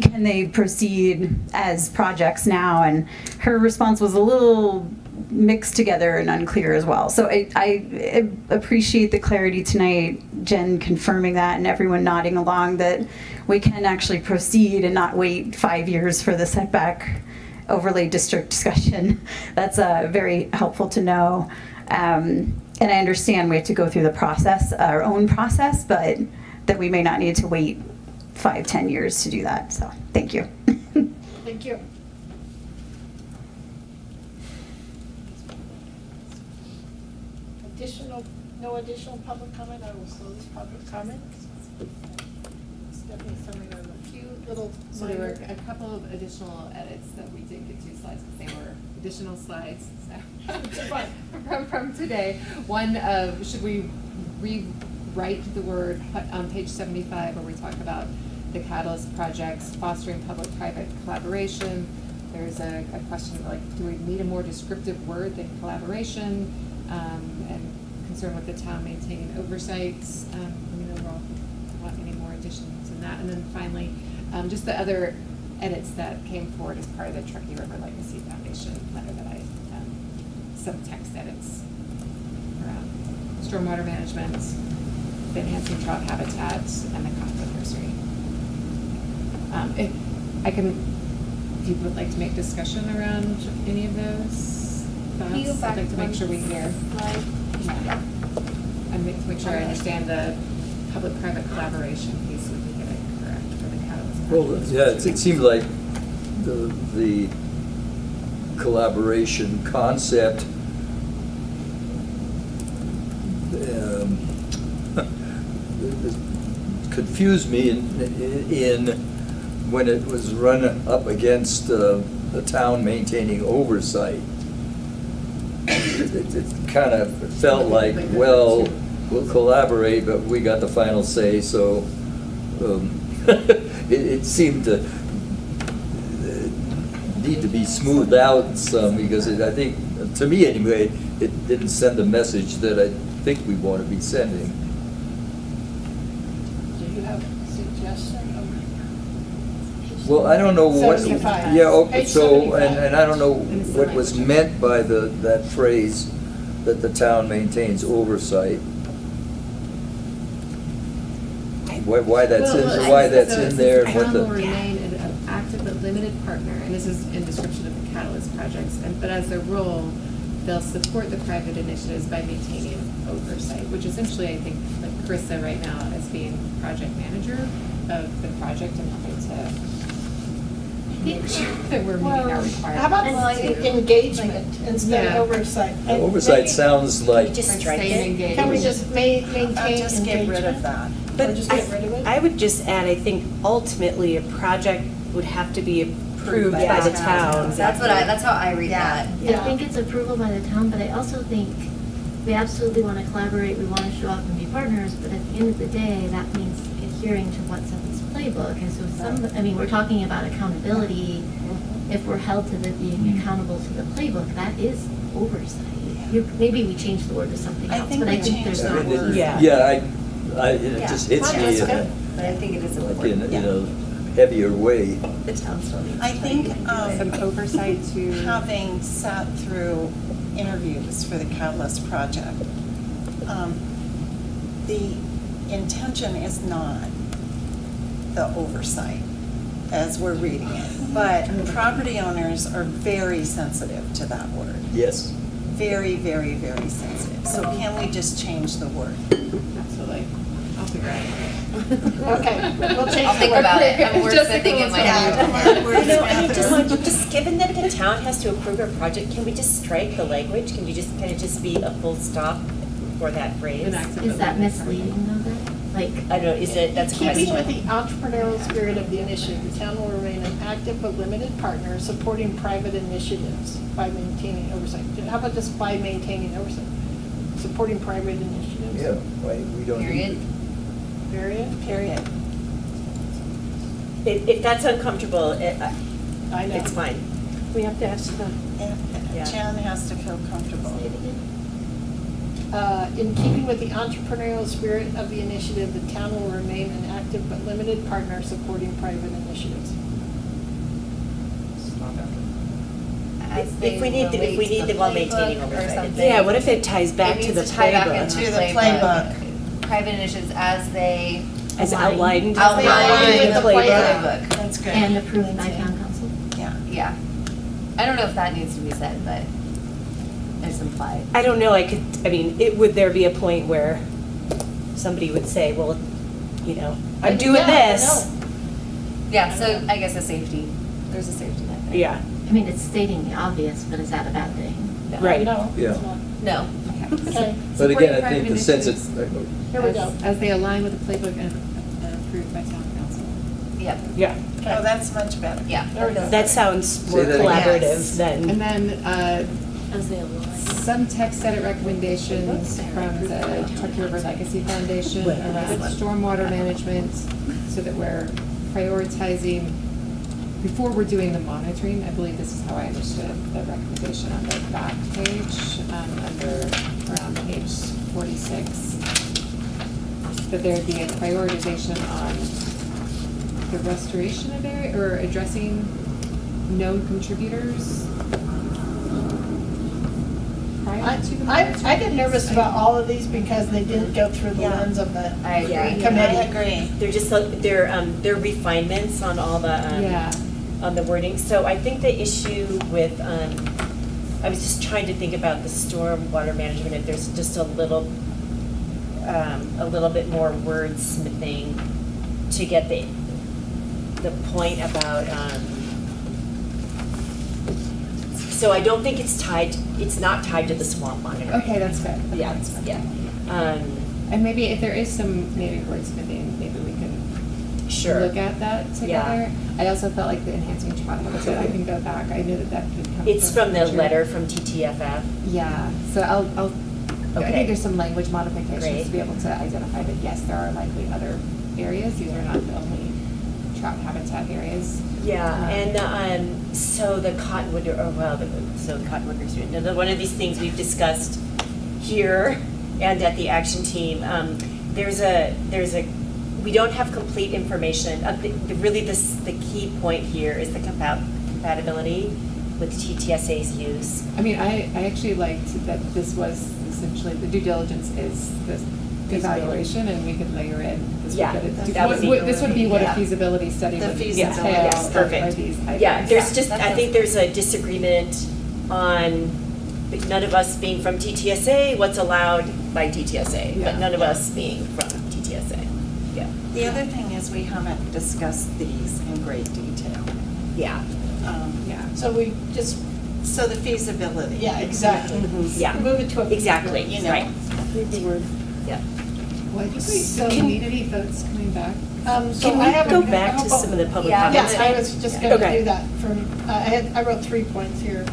can they proceed as projects now? And her response was a little mixed together and unclear as well. So I appreciate the clarity tonight, Jen confirming that and everyone nodding along that we can actually proceed and not wait 5 years for the setback overlay district discussion. That's very helpful to know. And I understand we have to go through the process, our own process, but that we may not need to wait 5, 10 years to do that. So thank you. Thank you. No additional public comment. I will close public comment. Stephanie, summary of a few little. So there were a couple of additional edits that we did get to slides, because they were additional slides, so. from today. One, should we rewrite the word on page 75 where we talk about the Catalyst projects, fostering public-private collaboration? There's a question like, do we need a more descriptive word than collaboration? And concern with the town maintaining oversights. Overall, want any more additions in that? And then finally, just the other edits that came forward as part of the Truckee River Legacy Foundation letter that I, some text edits around stormwater management, the enhancing trout habitat, and the conflict nursery. If you would like to make discussion around any of those thoughts, Can you go back I'd like to make sure we hear. slide? Yeah. And to make sure I understand the public-private collaboration piece, would be get it correct for the Catalyst. Well, project. yeah, it seemed like the collaboration concept confused me in when it was run up against the town maintaining oversight. It kind of felt like, well, we'll collaborate, but we got the final say, so it seemed to need to be smoothed out some, because I think, to me anyway, it didn't send a message that I think we want to be sending. Do you have a suggestion of? Well, I don't know what, 75. yeah, okay, Page so, 75. and I don't know what was meant by that phrase, that the town maintains oversight. Why that's in there, and The what town will the, remain an active but limited partner, and this is in description of the Catalyst projects, but as their role, they'll support the private initiatives by maintaining oversight, which essentially I think like Carissa right now as being project manager of the project and helping to make sure that we're meeting our requirements. How about engagement instead Yeah. of oversight? And Oversight maybe- sounds like, Just Like strike staying it. engaged. Can we just maintain I'll just get rid of engagement? that. Or just get rid of it? I would just add, I think ultimately a project would have to be approved by the town. That's how I read Yeah. that. Yeah. I think it's approval by the town, but I also think we absolutely want to collaborate, we want to show up and be partners, but at the end of the day, that means adhering to what's in this playbook. And so I mean, we're talking about accountability. If we're held to the being accountable to the playbook, that is oversight. Maybe we change the word to something I else, think but we I think changed there's the not word. word. Yeah. it just hits me That's in good. But I think it is like important. in a heavier way. The town still needs I to think Some oversight to. having sat through interviews for the Catalyst project, the intention is not the oversight as we're reading it, but property owners are very sensitive to that word. Yes. Very, very, very sensitive. So can we just change the word? Absolutely. I'll figure out a way. Okay, we'll change I'll the think word. about it. I'm Jessica wordsmithing in was my gonna head. do it. You know, I just given that the town has to approve a project, can we just strike the language? Can you just, can it just be a full stop for that phrase? Is that misleading though then? Like, I don't know, is it, that's a Keeping with question. the entrepreneurial spirit of the initiative, the town will remain an active but limited partner supporting private initiatives by maintaining oversight. How about just by maintaining oversight? Supporting private initiatives. Yeah, why, we don't. Period. Period? Period. If that's uncomfortable, I know. it's fine. We have to ask them. Yeah. Jan has to feel comfortable. say it again? In keeping with the entrepreneurial spirit of the initiative, the town will remain an active but limited partner supporting private initiatives. If we need the while maintaining oversight. Yeah, what if it ties back to the It needs to tie back playbook? into To the the playbook. Private initiatives as they As outlined. Outlined in the with the playbook. That's good. And approved by That's it. town council? Yeah. Yeah. I don't know if that needs to be said, but it's implied. I don't know, would there be a point where somebody would say, well, you know, I'm doing Yeah, this? Yeah, so I guess there's a safety net there. Yeah, I mean, it's stating the obvious, but is that a bad thing? right. No, it's Yeah. not. No. Okay, But again, I think Supporting the sense private it's, here we go. As they align with the playbook and approved by town council. Yep. Yeah, Oh, that's much better. Yeah. There we go. that sounds more Say that again. collaborative Yes. And than, then, As they align. some text edit recommendations from the Truckee River Legacy Foundation around stormwater management, so that we're prioritizing, before we're doing the monitoring, I believe this is how I understood the recommendation on the back page, around page 46, that there'd be a prioritization on the restoration of area, or addressing known contributors prior to the monitoring. I get nervous about all of these because they didn't go through the Yeah. lens of the I agree. Yeah. committee. I agree. They're just, they're refinements on all the, Yeah. on the wording. So I think the issue with, I was just trying to think about the stormwater management, if there's just a little bit more wordsmithing to get the point about, so I don't think it's not tied to the swamp monitoring. Okay, that's good. Okay, Yeah, that's good. yeah. And maybe if there is some maybe wordsmithing, maybe we can Sure. look at that together. I also felt like the enhancing trout habitat, I can go back, I knew that could come. It's from the future. letter from TTFF. Yeah, so I Okay. think there's some language modifications Great. to be able to identify that, yes, there are likely other areas, these are not the only trout habitat areas. Yeah, and so the Cottonwood, so Cottonwood Retreat, another one of these things we've discussed here and at the action team. We don't have complete information. The key point here is the compatibility with TTSA's use. I mean, I actually liked that this was essentially, the due diligence is the evaluation, and we could layer in. Yeah, that would be- This would be what a yeah. feasibility study The would feasibility, entail. yes, perfect. Are these items. Yeah, there's just, That I think sounds- there's a disagreement on but none of us being from TTSA, what's allowed by TTSA, but Yeah. none of us being from TTSA. Yeah, The other thing is we haven't discussed these in great detail. yeah, Yeah. So we just, So the feasibility. yeah, exactly. yeah, Move it to a. exactly, You know. right, Read the word. yeah. Well, I think we So- don't need any votes coming back. So Can I we have go a- back to how about- some of the public Yeah. comments? Yes, I was just gonna Okay. do that from, I wrote 3 points here.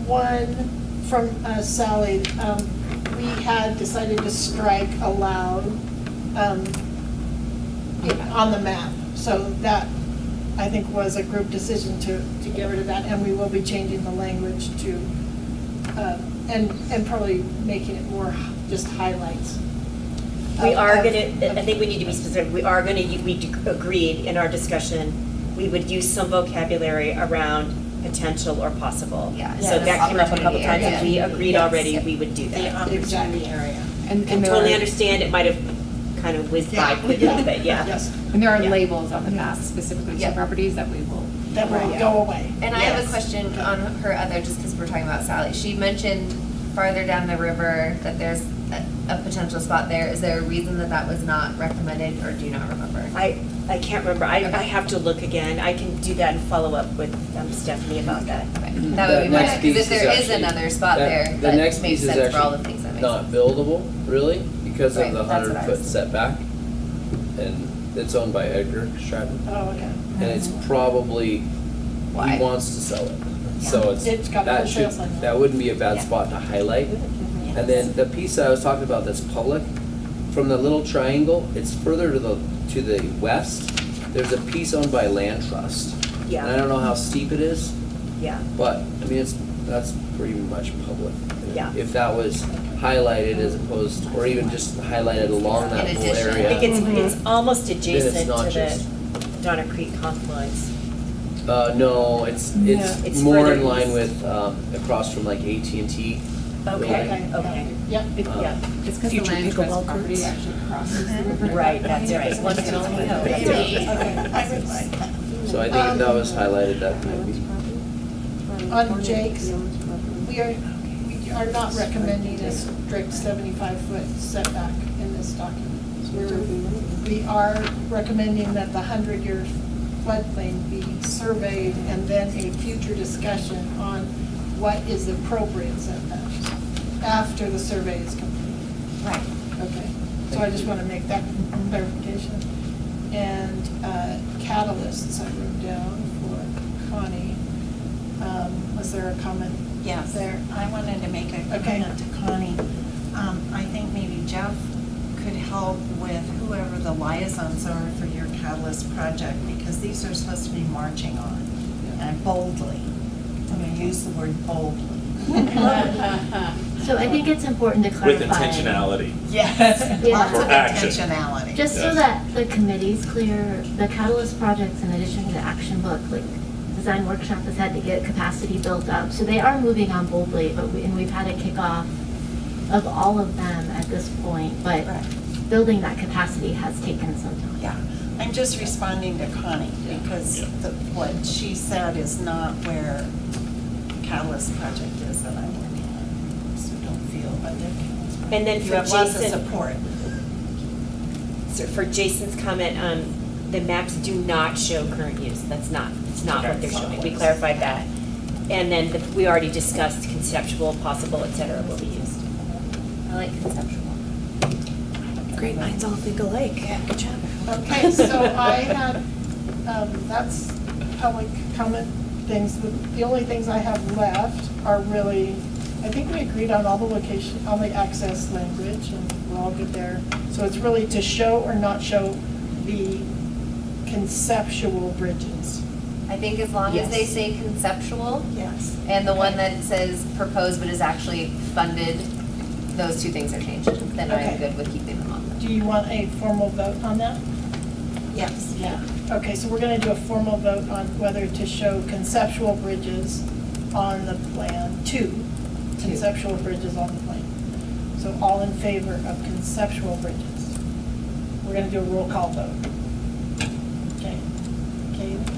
One, from Sally, we had decided to strike allowed on the map. So that, I think, was a group decision to get rid of that, and we will be changing the language to, and probably making it more just highlights. We are of- gonna, I of- think we need to be specific, we are gonna, we agreed in our discussion, we would use some vocabulary around potential or possible. Yeah, So yeah, that came up a couple opportunity times, and we area. agreed Yes. already, Yep. we would do The that. opportunity area. And Can there totally are- understand, it might have kind of whizzed by Yeah. quickly, but yeah. Yes, And there are Yeah. labels on the map specifically to Yep. properties that we will. that will Right. go away. And I have a Yes. question on her other, just because we're talking about Sally. She mentioned farther down the river that there's a potential spot there. Is there a reason that that was not recommended, or do you not remember? I can't remember, I Okay. have to look again, I can do that and follow up with Stephanie about that. Okay. Mm-hmm. That would be my, next because piece if there is actually- another spot that- there, the next that makes piece is sense for all the actually things that makes not sense. buildable, really, because of Right, the that's what I 100-foot was- setback. And it's owned by Edgar Stratton, Oh, okay. and it's probably, Why? he wants to sell it. So It's it's, got a that for should, sale sign on it. that wouldn't be a bad Yeah. spot to highlight. And then the piece that I was talking about that's public, from the little triangle, it's further to the west. There's a piece owned by Land Trust. And I Yeah, don't know how steep it is, yeah, but, I mean, that's pretty much public. Yeah. If that was highlighted as opposed, or even just highlighted along that In whole addition. area. I think it's almost adjacent not to just- the Donna Creek confluence. No, it's It's more further in line east. with, across from like AT&T. Okay, okay. Yep. Yeah, It's because the Future land pickleball trust property courts. actually crosses the river. right, that's right. One can only hope. Maybe. Okay. I would like that. So I think if that was highlighted, that might be. On Jake's, we are not recommending a strict 75-foot setback in this document. We are recommending that the 100-year floodplain be surveyed and then a future discussion on what is the appropriate setbacks after the survey is complete. Right. Okay, so I just want to make that clarification. And catalysts I wrote down for Connie. Was there a comment Yes, there? I wanted to make a Okay. comment to Connie. I think maybe Jeff could help with whoever the liaisons are for your Catalyst project, because these are supposed to be marching on, and boldly. I'm gonna use the word boldly. So I think it's important to With clarify. intentionality. Yes, Yeah. lots of For action. intentionality. Just so Yes. that the committee's clear, the Catalyst projects, in addition to the action book, like, design workshop has had to get capacity built up. So they are moving on boldly, but we've had a kickoff of all of them at this point, but Right. building that capacity has taken some time. Yeah, I'm just responding to Connie, because what she said is not where Catalyst project is that I'm working on. So don't feel, but there And then you for have lots of Jason, support. so for Jason's comment, the maps do not show current use, it's not what they're showing, we clarified that. And then we already discussed conceptual, possible, et cetera, will be used. I like conceptual. Great minds all think alike. Good job. Okay, so I had, that's public comment things. The only things I have left are really, I think we agreed on all the location, all the access language, and we're all good there. So it's really to show or not show the conceptual bridges. I think as long as they Yes. say conceptual, Yes. and the one that says proposed but is actually funded, those two things are changed, then Okay. I'm good with keeping them on. Do you want a formal vote on that? Yes. Yeah. Okay, so we're gonna do a formal vote on whether to show conceptual bridges on the plan, two conceptual bridges on the plan. So all in favor of conceptual bridges? We're gonna do a roll call vote. Okay. Kaylee?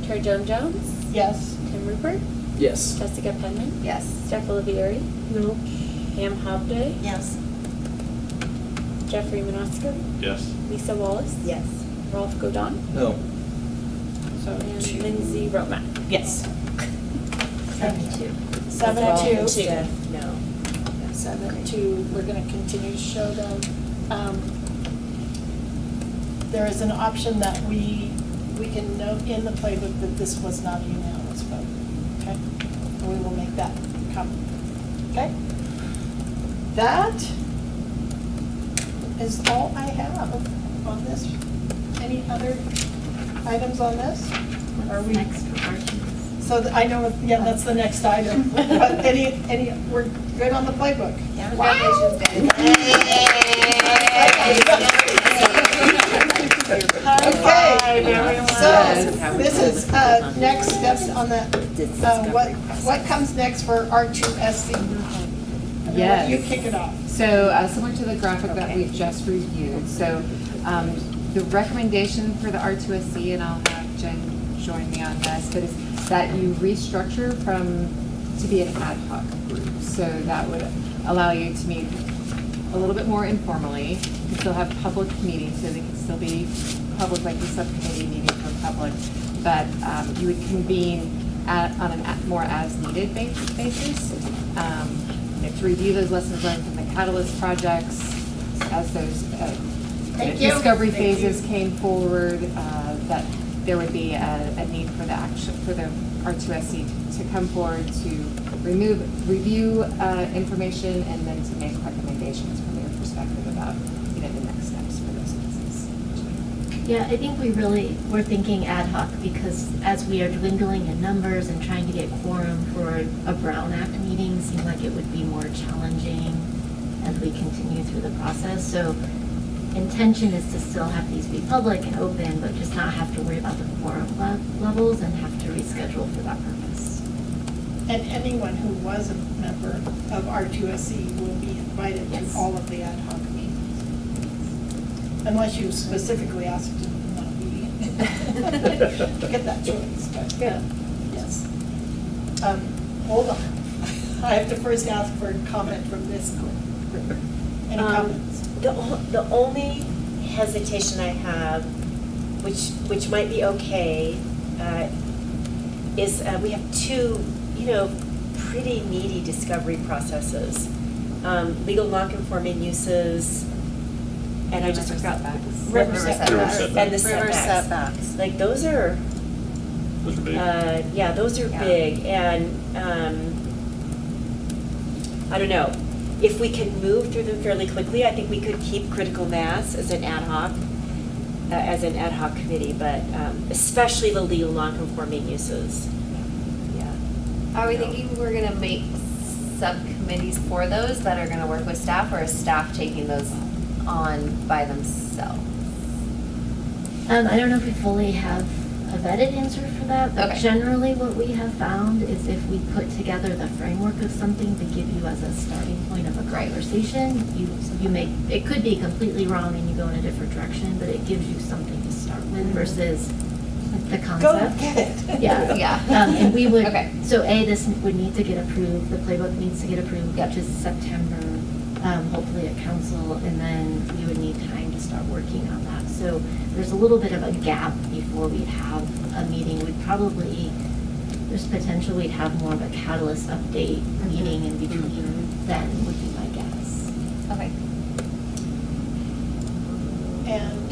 Carrie Jones Jones? Yes. Tim Rupert, Yes. Jessica Penman, Yes. Steph Olivieri, No. Pam Habday, Yes. Jeffrey Minosko, Yes. Lisa Wallace, Yes. Rolf Godon, No. So and two. Lindsay Romack. Yes. 7-2. 7-2. Steph, no. 7-2, we're gonna continue to show them. There is an option that we can note in the playbook that this was not a unanimous vote, okay? And we will make that comment, okay? That is all I have on this. Any other items on this? Are we? Next for Archie's. So I know, yeah, that's the next item. But we're good on the playbook? Yeah, Wow. Okay, so this is next steps on the, what comes next for R2SC? Yes. You kick it off. So similar to the graphic that we just reviewed, so the recommendation for the R2SC, and I'll have Jen join me on this, but is that you restructure to be an ad hoc group. So that would allow you to meet a little bit more informally. You still have public meetings, so they can still be public, like the subcommittee meetings for public, but you would convene on a more as-needed basis. To review those lessons learned from the Catalyst projects as those discovery phases came forward, that there would be a need for the action, for the R2SC to come forward to review information and then to make recommendations from their perspective about, the next steps for those cases. Yeah, I think we're thinking ad hoc because as we are dwindling in numbers and trying to get quorum for a Brown Act meeting seemed like it would be more challenging as we continue through the process. So intention is to still have these be public and open, but just not have to worry about the quorum levels and have to reschedule for that purpose. And anyone who was a member of R2SC will be invited Yes. to all of the ad hoc meetings. Unless you specifically asked to not be. Get that choice, but, yes. Hold on. I have to first ask for a comment from this group. Any comments? The only hesitation I have, which might be okay, is we have two, pretty meaty discovery processes. Legal non-conforming uses, and I just forgot that. River setbacks. And the River setbacks. setbacks. Like, those are, Those are big. yeah, those are big, and, I don't know. If we can move through them fairly quickly, I think we could keep critical mass as an ad hoc committee, but especially the legal non-conforming uses. Yeah. Are we thinking we're gonna make subcommittees for those that are gonna work with staff, or is staff taking those on by themselves? I don't know if we fully have a vetted answer for that, but Okay. generally what we have found is if we put together the framework of something to give you as a starting point of a conversation, you make, it could be completely wrong and you go in a different direction, but it gives you something to start with versus the Go concept. get it. Yeah, Yeah. And we would, Okay. so this would need to get approved, the playbook needs to get approved, which is September, hopefully at council, and then we would need time to start working on that. So there's a little bit of a gap before we'd have a meeting. We'd probably, there's potential we'd have more of a catalyst update meeting in between then, would be my guess. Okay. And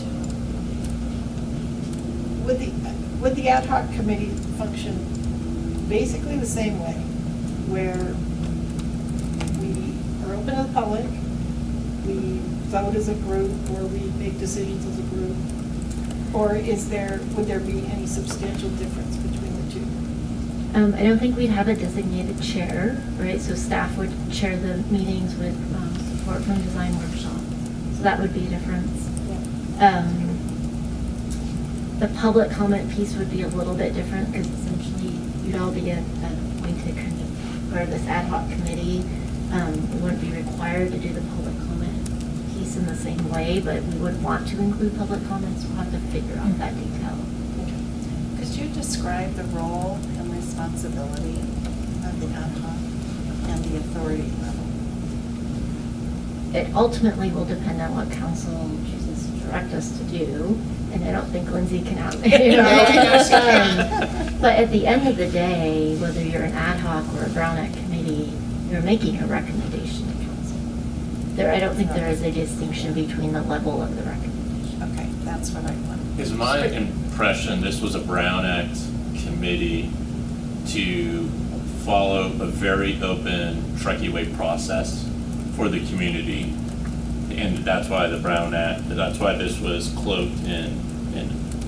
would the ad hoc committee function basically the same way, where we are open to the public, we vote as a group, or we make decisions as a group? Or would there be any substantial difference between the two? I don't think we'd have a designated chair, right? So staff would chair the meetings with support from design workshop. So that would be a difference. The public comment piece would be a little bit different because essentially you'd all be an appointed part of this ad hoc committee. We wouldn't be required to do the public comment piece in the same way, but we would want to include public comments. We'll have to figure out that detail. Because you describe the role and responsibility of the ad hoc and the authority level? It ultimately will depend on what council chooses to direct us to do, and I don't think Lindsay can out, you know. But at the end of the day, whether you're an ad hoc or a Brown Act committee, you're making a recommendation to council. I don't think there is a distinction between the level of the recommendation. Okay, that's what I want. Is my impression this was a Brown Act committee to follow a very open Truckee Way process for the community, and that's why that's why this was cloaked in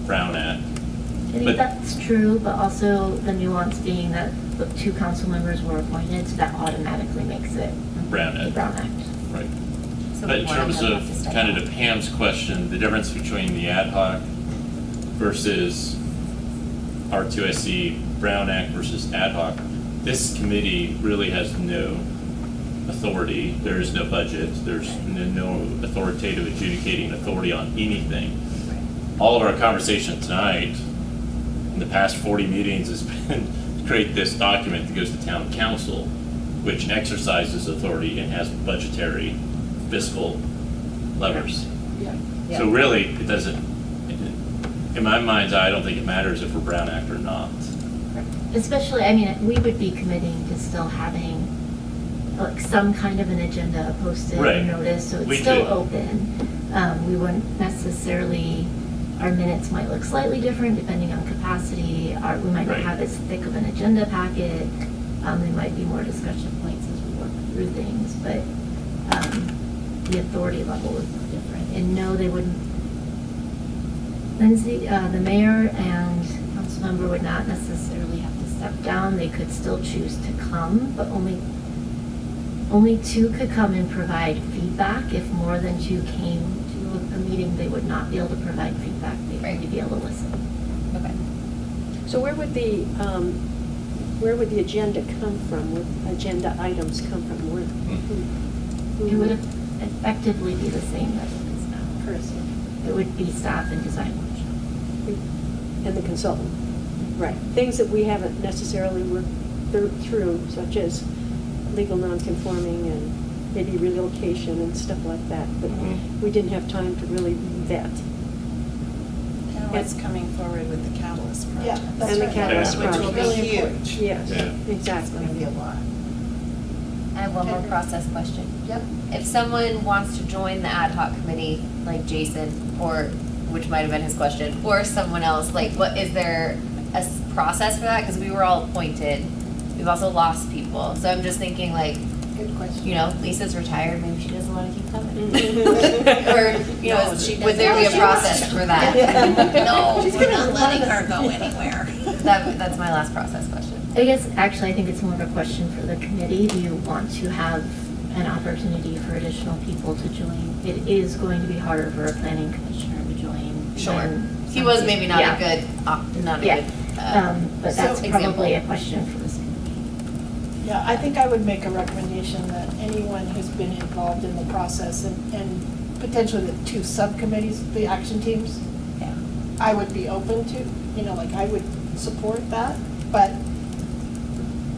Brown Act. I think that's true, but also the nuance being that the 2 council members were appointed, so that automatically makes it Brown a Act. Brown Act. Right. So But in one of terms them of have to step kind out. of to Pam's question, the difference between the ad hoc versus R2SC, Brown Act versus ad hoc, this committee really has no authority. There is no budget. There's no authoritative adjudicating authority on anything. All of our conversation tonight, in the past 40 meetings, has been to create this document that goes to town council, which exercises authority and has budgetary, fiscal levers. Yeah. So really, it doesn't, in my mind's eye, I don't think it matters if we're Brown Act or not. Especially, I mean, we would be committing to still having like some kind of an agenda posted Right. and notice, so We it's still could. open. We wouldn't necessarily, our minutes might look slightly different depending on capacity. We might not Right. have as thick of an agenda packet. There might be more discussion points as we work through things, but the authority level is different. And no, they wouldn't. Lindsay, the mayor and council member would not necessarily have to step down. They could still choose to come, but only 2 could come and provide feedback. If more than 2 came to a meeting, they would not be able to provide feedback. They'd only be able to listen. Okay. So where would the agenda come from? Where agenda items come from? It would effectively be the same as it is now. It would be staff and design workshop. And the consultant, right. Things that we haven't necessarily worked through, such as legal nonconforming and maybe relocation and stuff like that, but we didn't have time to really vet. Now it's coming forward with the Catalyst Yeah, project. that's And the right. Catalyst Which will project. be Really huge. important. Yes, Yeah. It's exactly. gonna be a lot. I have one more process question. Yep. If someone wants to join the ad hoc committee, like Jason, or, which might have been his question, or someone else, like, what, is there a process for that? Because we were all appointed. We've also lost people. So I'm just thinking, like, Good question. you know, Lisa's retired, maybe she doesn't want to keep coming. Mhm. Or, you know, would there be a process for that? No, She's we're not not letting her go anywhere. That's my last process question. I guess, actually, I think it's more of a question for the committee. Do you want to have an opportunity for additional people to join? It is going to be harder for a planning commissioner to join. Sure. than He was some maybe people. not Yeah. a good, not a Yeah. good, But that's example. probably a question for this committee. Yeah, I think I would make a recommendation that anyone who's been involved in the process and potentially the 2 subcommittees, the action teams, Yeah. I would be open to, like I would support that, but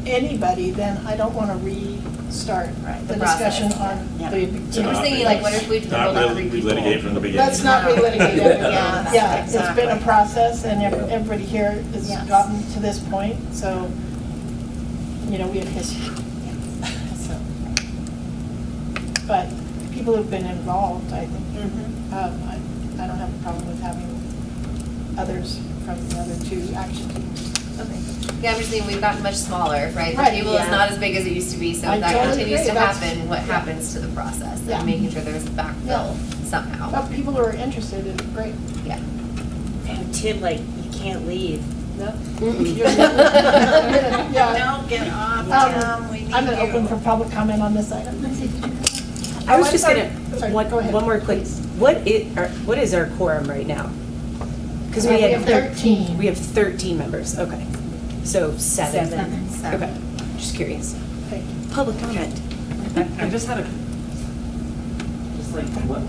anybody, then I don't want to restart Right, the the process, discussion on yeah. the. So we're thinking, like, what if we Not rolled out 3 people? relitigate from the beginning. Let's not relitigate everything. Yeah, Yeah, it's been a exactly. process and everybody here has Yes. gotten to this point, so, we have history. So, but people who've been involved, I think, I don't have a problem with having others from the other 2 action teams. Okay. Yeah, I'm just thinking we've gotten much smaller, right? The Right, table yeah. is not as big as it used to be, so I if that totally continues agree. to That's- happen, what yeah. happens to the process? Yeah. And making sure there's backfill somehow. Well, people who are interested is great. Yeah. And Tim, like, you can't leave. No? No, Yeah. get off, Tim, we need I'm going to you. open for public comment on this item. I was I'm just sorry. gonna, Sorry, one go ahead. more quick, what is our quorum right now? Because we We had. have 13. We have 13 members, okay. So 7. Seven. Okay, just curious. Thank you. Public comment. I just had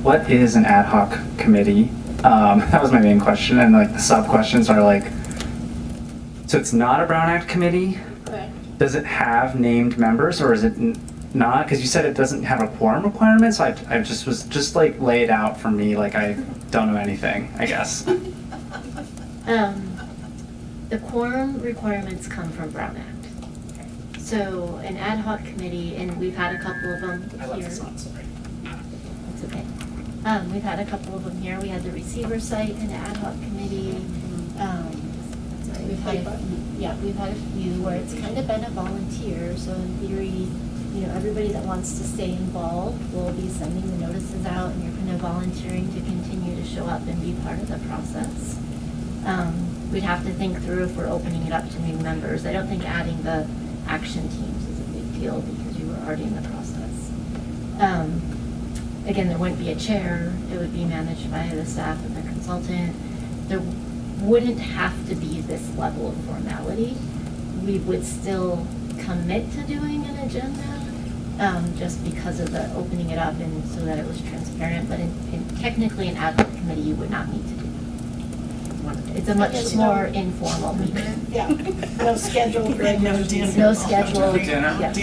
what is an ad hoc committee? That was my main question, and like the sub questions are like, So it's not a Brown Act committee? Correct. Does it have named members, or is it not? Because you said it doesn't have a quorum requirement, so I just like lay it out for me like I don't know anything, I guess. The quorum requirements come from Brown Act. So an ad hoc committee, and we've had a couple of them here. I left this on, sorry. It's okay. We've had a couple of them here. We had the receiver site and the ad hoc committee. We've had we've had a few where it's kind of been a volunteer. So in theory, everybody that wants to stay involved will be sending the notices out, and you're kind of volunteering to continue to show up and be part of the process. We'd have to think through if we're opening it up to new members. I don't think adding the action teams is a big deal because you were already in the process. Again, there wouldn't be a chair. It would be managed by the staff and the consultant. There wouldn't have to be this level of formality. We would still commit to doing an agenda, just because of the opening it up and so that it was transparent. But technically, an ad hoc committee, you would not need to do. It's a much more informal meeting. Yeah, no scheduled regular dinner. No scheduled. Dinner? Yes.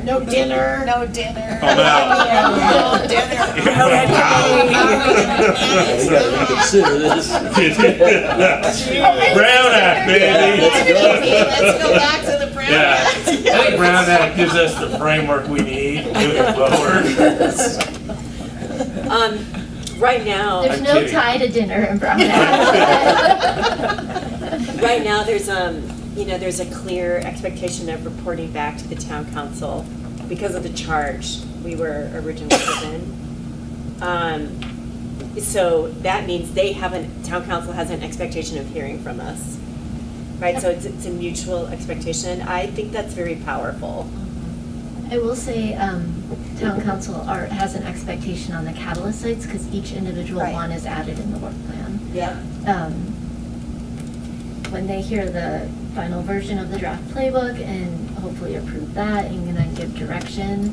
No dinner. No dinner. I'm out. No dinner. We gotta consider this. Brown Act, baby. Let's go back to the Brown Yeah, Act. I think Brown Act gives us the framework we need moving forward. Right now, There's I'm no kidding. tie to dinner in Brown Act. right now, there's a clear expectation of reporting back to the town council because of the charge we were originally given. So that means town council has an expectation of hearing from us, right? So it's a mutual expectation. I think that's very powerful. I will say, town council has an expectation on the catalyst sites because each individual Right. one is added in the work plan. Yeah. When they hear the final version of the draft playbook and hopefully approve that and then give direction,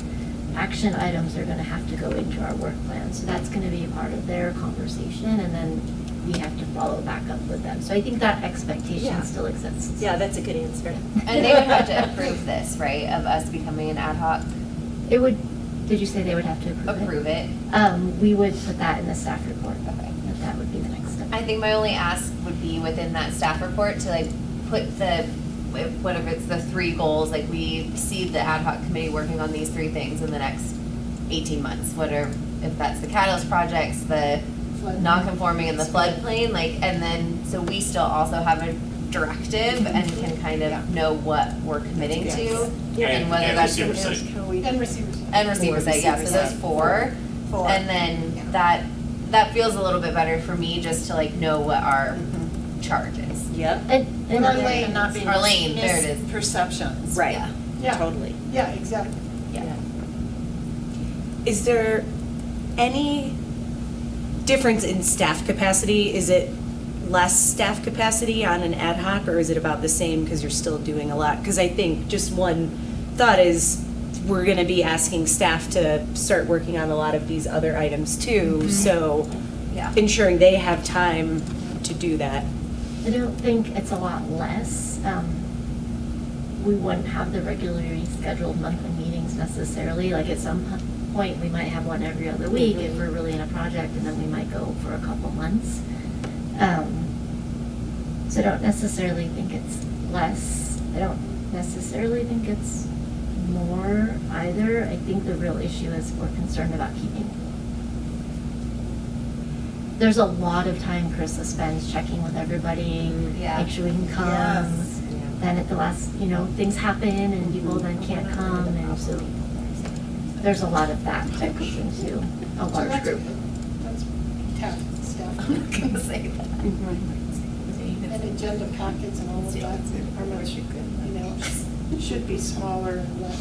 action items are gonna have to go into our work plan. So that's gonna be a part of their conversation, and then we have to follow back up with them. So I think that expectation Yeah. still exists. Yeah, that's a good answer. And they would have to approve this, right, of us becoming an ad hoc, It would, did you say they would have to approve it? We would put that in the staff report. Okay. That would be the next step. I think my only ask would be within that staff report to like put whatever it's the 3 goals, like we see the ad hoc committee working on these 3 things in the next 18 months, if that's the catalyst projects, the non-conforming and the floodplain, and then, so we still also have a directive and can kind of know what we're committing to, and whether that's. receiver site. And receivers. And receiver site, yeah, so those 4. Four. And then that feels a little bit better for me, just to know what our charge is. Yep. And Our then- lane, not being Our lane, there it is. misperceptions. Right. Yeah. Yeah. Totally. Yeah, exactly. Is there any difference in staff capacity? Is it less staff capacity on an ad hoc, or is it about the same because you're still doing a lot? Because I think just one thought is we're going to be asking staff to start working on a lot of these other items too. So Yeah. ensuring they have time to do that. I don't think it's a lot less. We wouldn't have the regularly scheduled monthly meetings necessarily. Like at some point, we might have one every other week if we're really in a project, and then we might go for a couple months. So I don't necessarily think it's less. I don't necessarily think it's more either. I think the real issue is we're concerned about keeping. There's a lot of time Carissa spends checking with everybody, Yeah. make sure we can come. Yes. Then at the last, things happen and people then can't come, and so there's a lot of that that goes into a large group. That's town staff. Gonna say that. And agenda packets and all of that are much, should be smaller and less,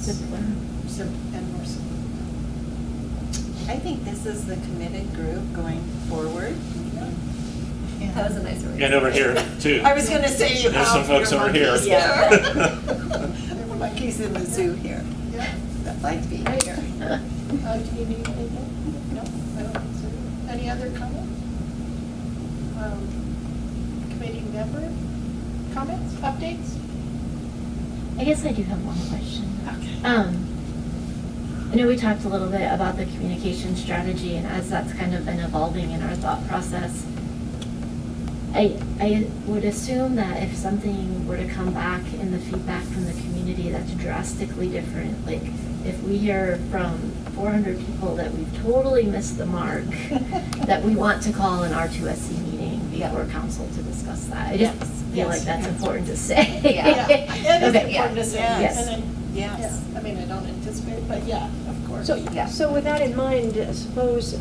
Simpler. and more simple. I think this is the committed group going forward. That was a nice word. And over here, too. I was gonna say you There's some have your folks over here. monkeys. Yeah. There were monkeys in the zoo here. Yeah. That like to be Right. here. Do you need anything? No, I don't think so. Any other comments? Committee member? comments, updates? I guess I do have one question. Okay. I know we talked a little bit about the communication strategy, and as that's kind of been evolving in our thought process, I would assume that if something were to come back in the feedback from the community that's drastically different, like if we hear from 400 people that we've totally missed the mark, that we want to call an R2SC meeting before council to discuss that. I just feel like that's important to say. Yeah, it is Okay, important to say. Yes. And then, Yes. yeah, I mean, I don't anticipate, but yeah, of course. So with that in mind, suppose,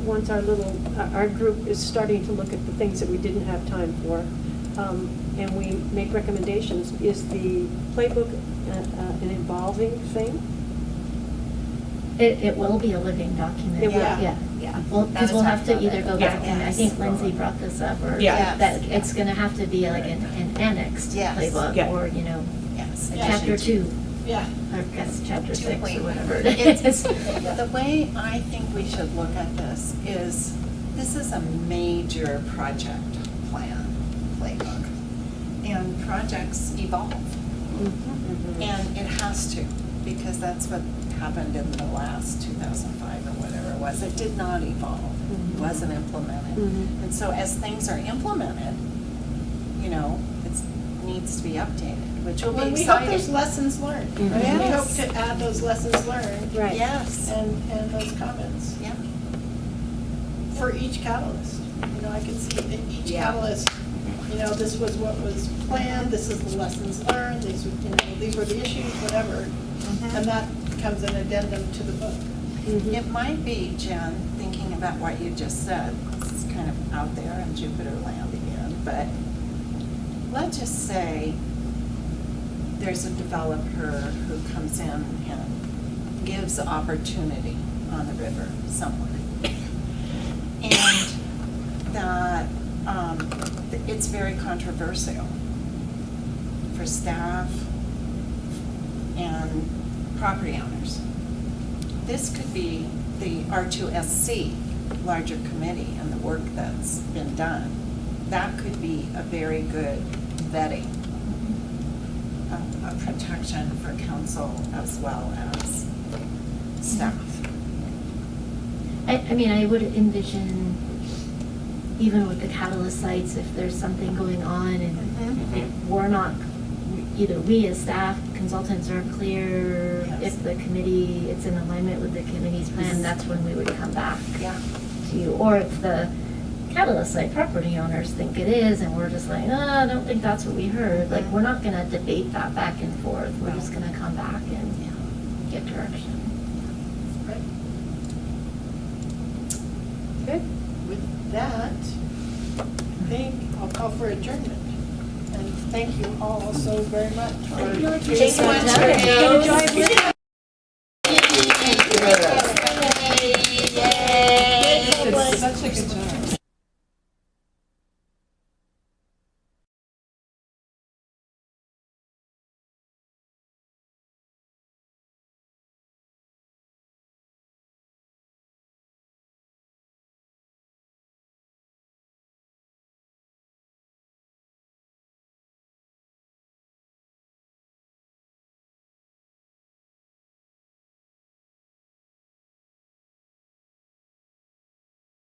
once our group is starting to look at the things that we didn't have time for, and we make recommendations, is the playbook an evolving thing? It will be a living document. It will. Yeah. Well, That because was we'll have to talked about either it. go Yeah. back and I think Lindsay brought this up, or Yeah. that it's gonna have to be like an annexed Yes. playbook, Yeah. or, Yes. a chapter 2, Yeah. or I guess chapter 6 or 2.1. whatever it It's, is. the way I think we should look at this is a major project plan playbook. And projects evolve. And it has to, because that's what happened in the last 2005 or whatever it was. It did not evolve. It wasn't implemented. And so as things are implemented, it needs to be updated, which will Well, be we hope exciting. there's lessons learned. I mean, we hope Yes. to add those lessons learned. Right. Yes. And those comments Yeah. for each catalyst. I can see that each Yeah. catalyst, this was what was planned, this is the lessons learned, these were the issues, whatever. And that becomes an addendum to the book. It might be, Jen, thinking about what you just said, this is kind of out there in Jupiter land again, but let's just say there's a developer who comes in and gives opportunity on the river somewhere. And that it's very controversial for staff and property owners. This could be the R2SC larger committee and the work that's been done. That could be a very good vetting, a protection for council as well as staff. I mean, I would envision, even with the catalyst sites, if there's something going on and we're not, either we as staff, consultants aren't clear, Yes. if the committee, it's in alignment with the committee's plan, that's when we would come back Yeah. to you. Or if the catalyst site property owners think it is, and we're just like, I don't think that's what we heard, like, we're not gonna debate that back and forth, we're just gonna come back and get direction. Right. Good. With that, I think I'll call for adjournment. And thank you all so very much. I feel like for you're your so time. generous. Enjoy it.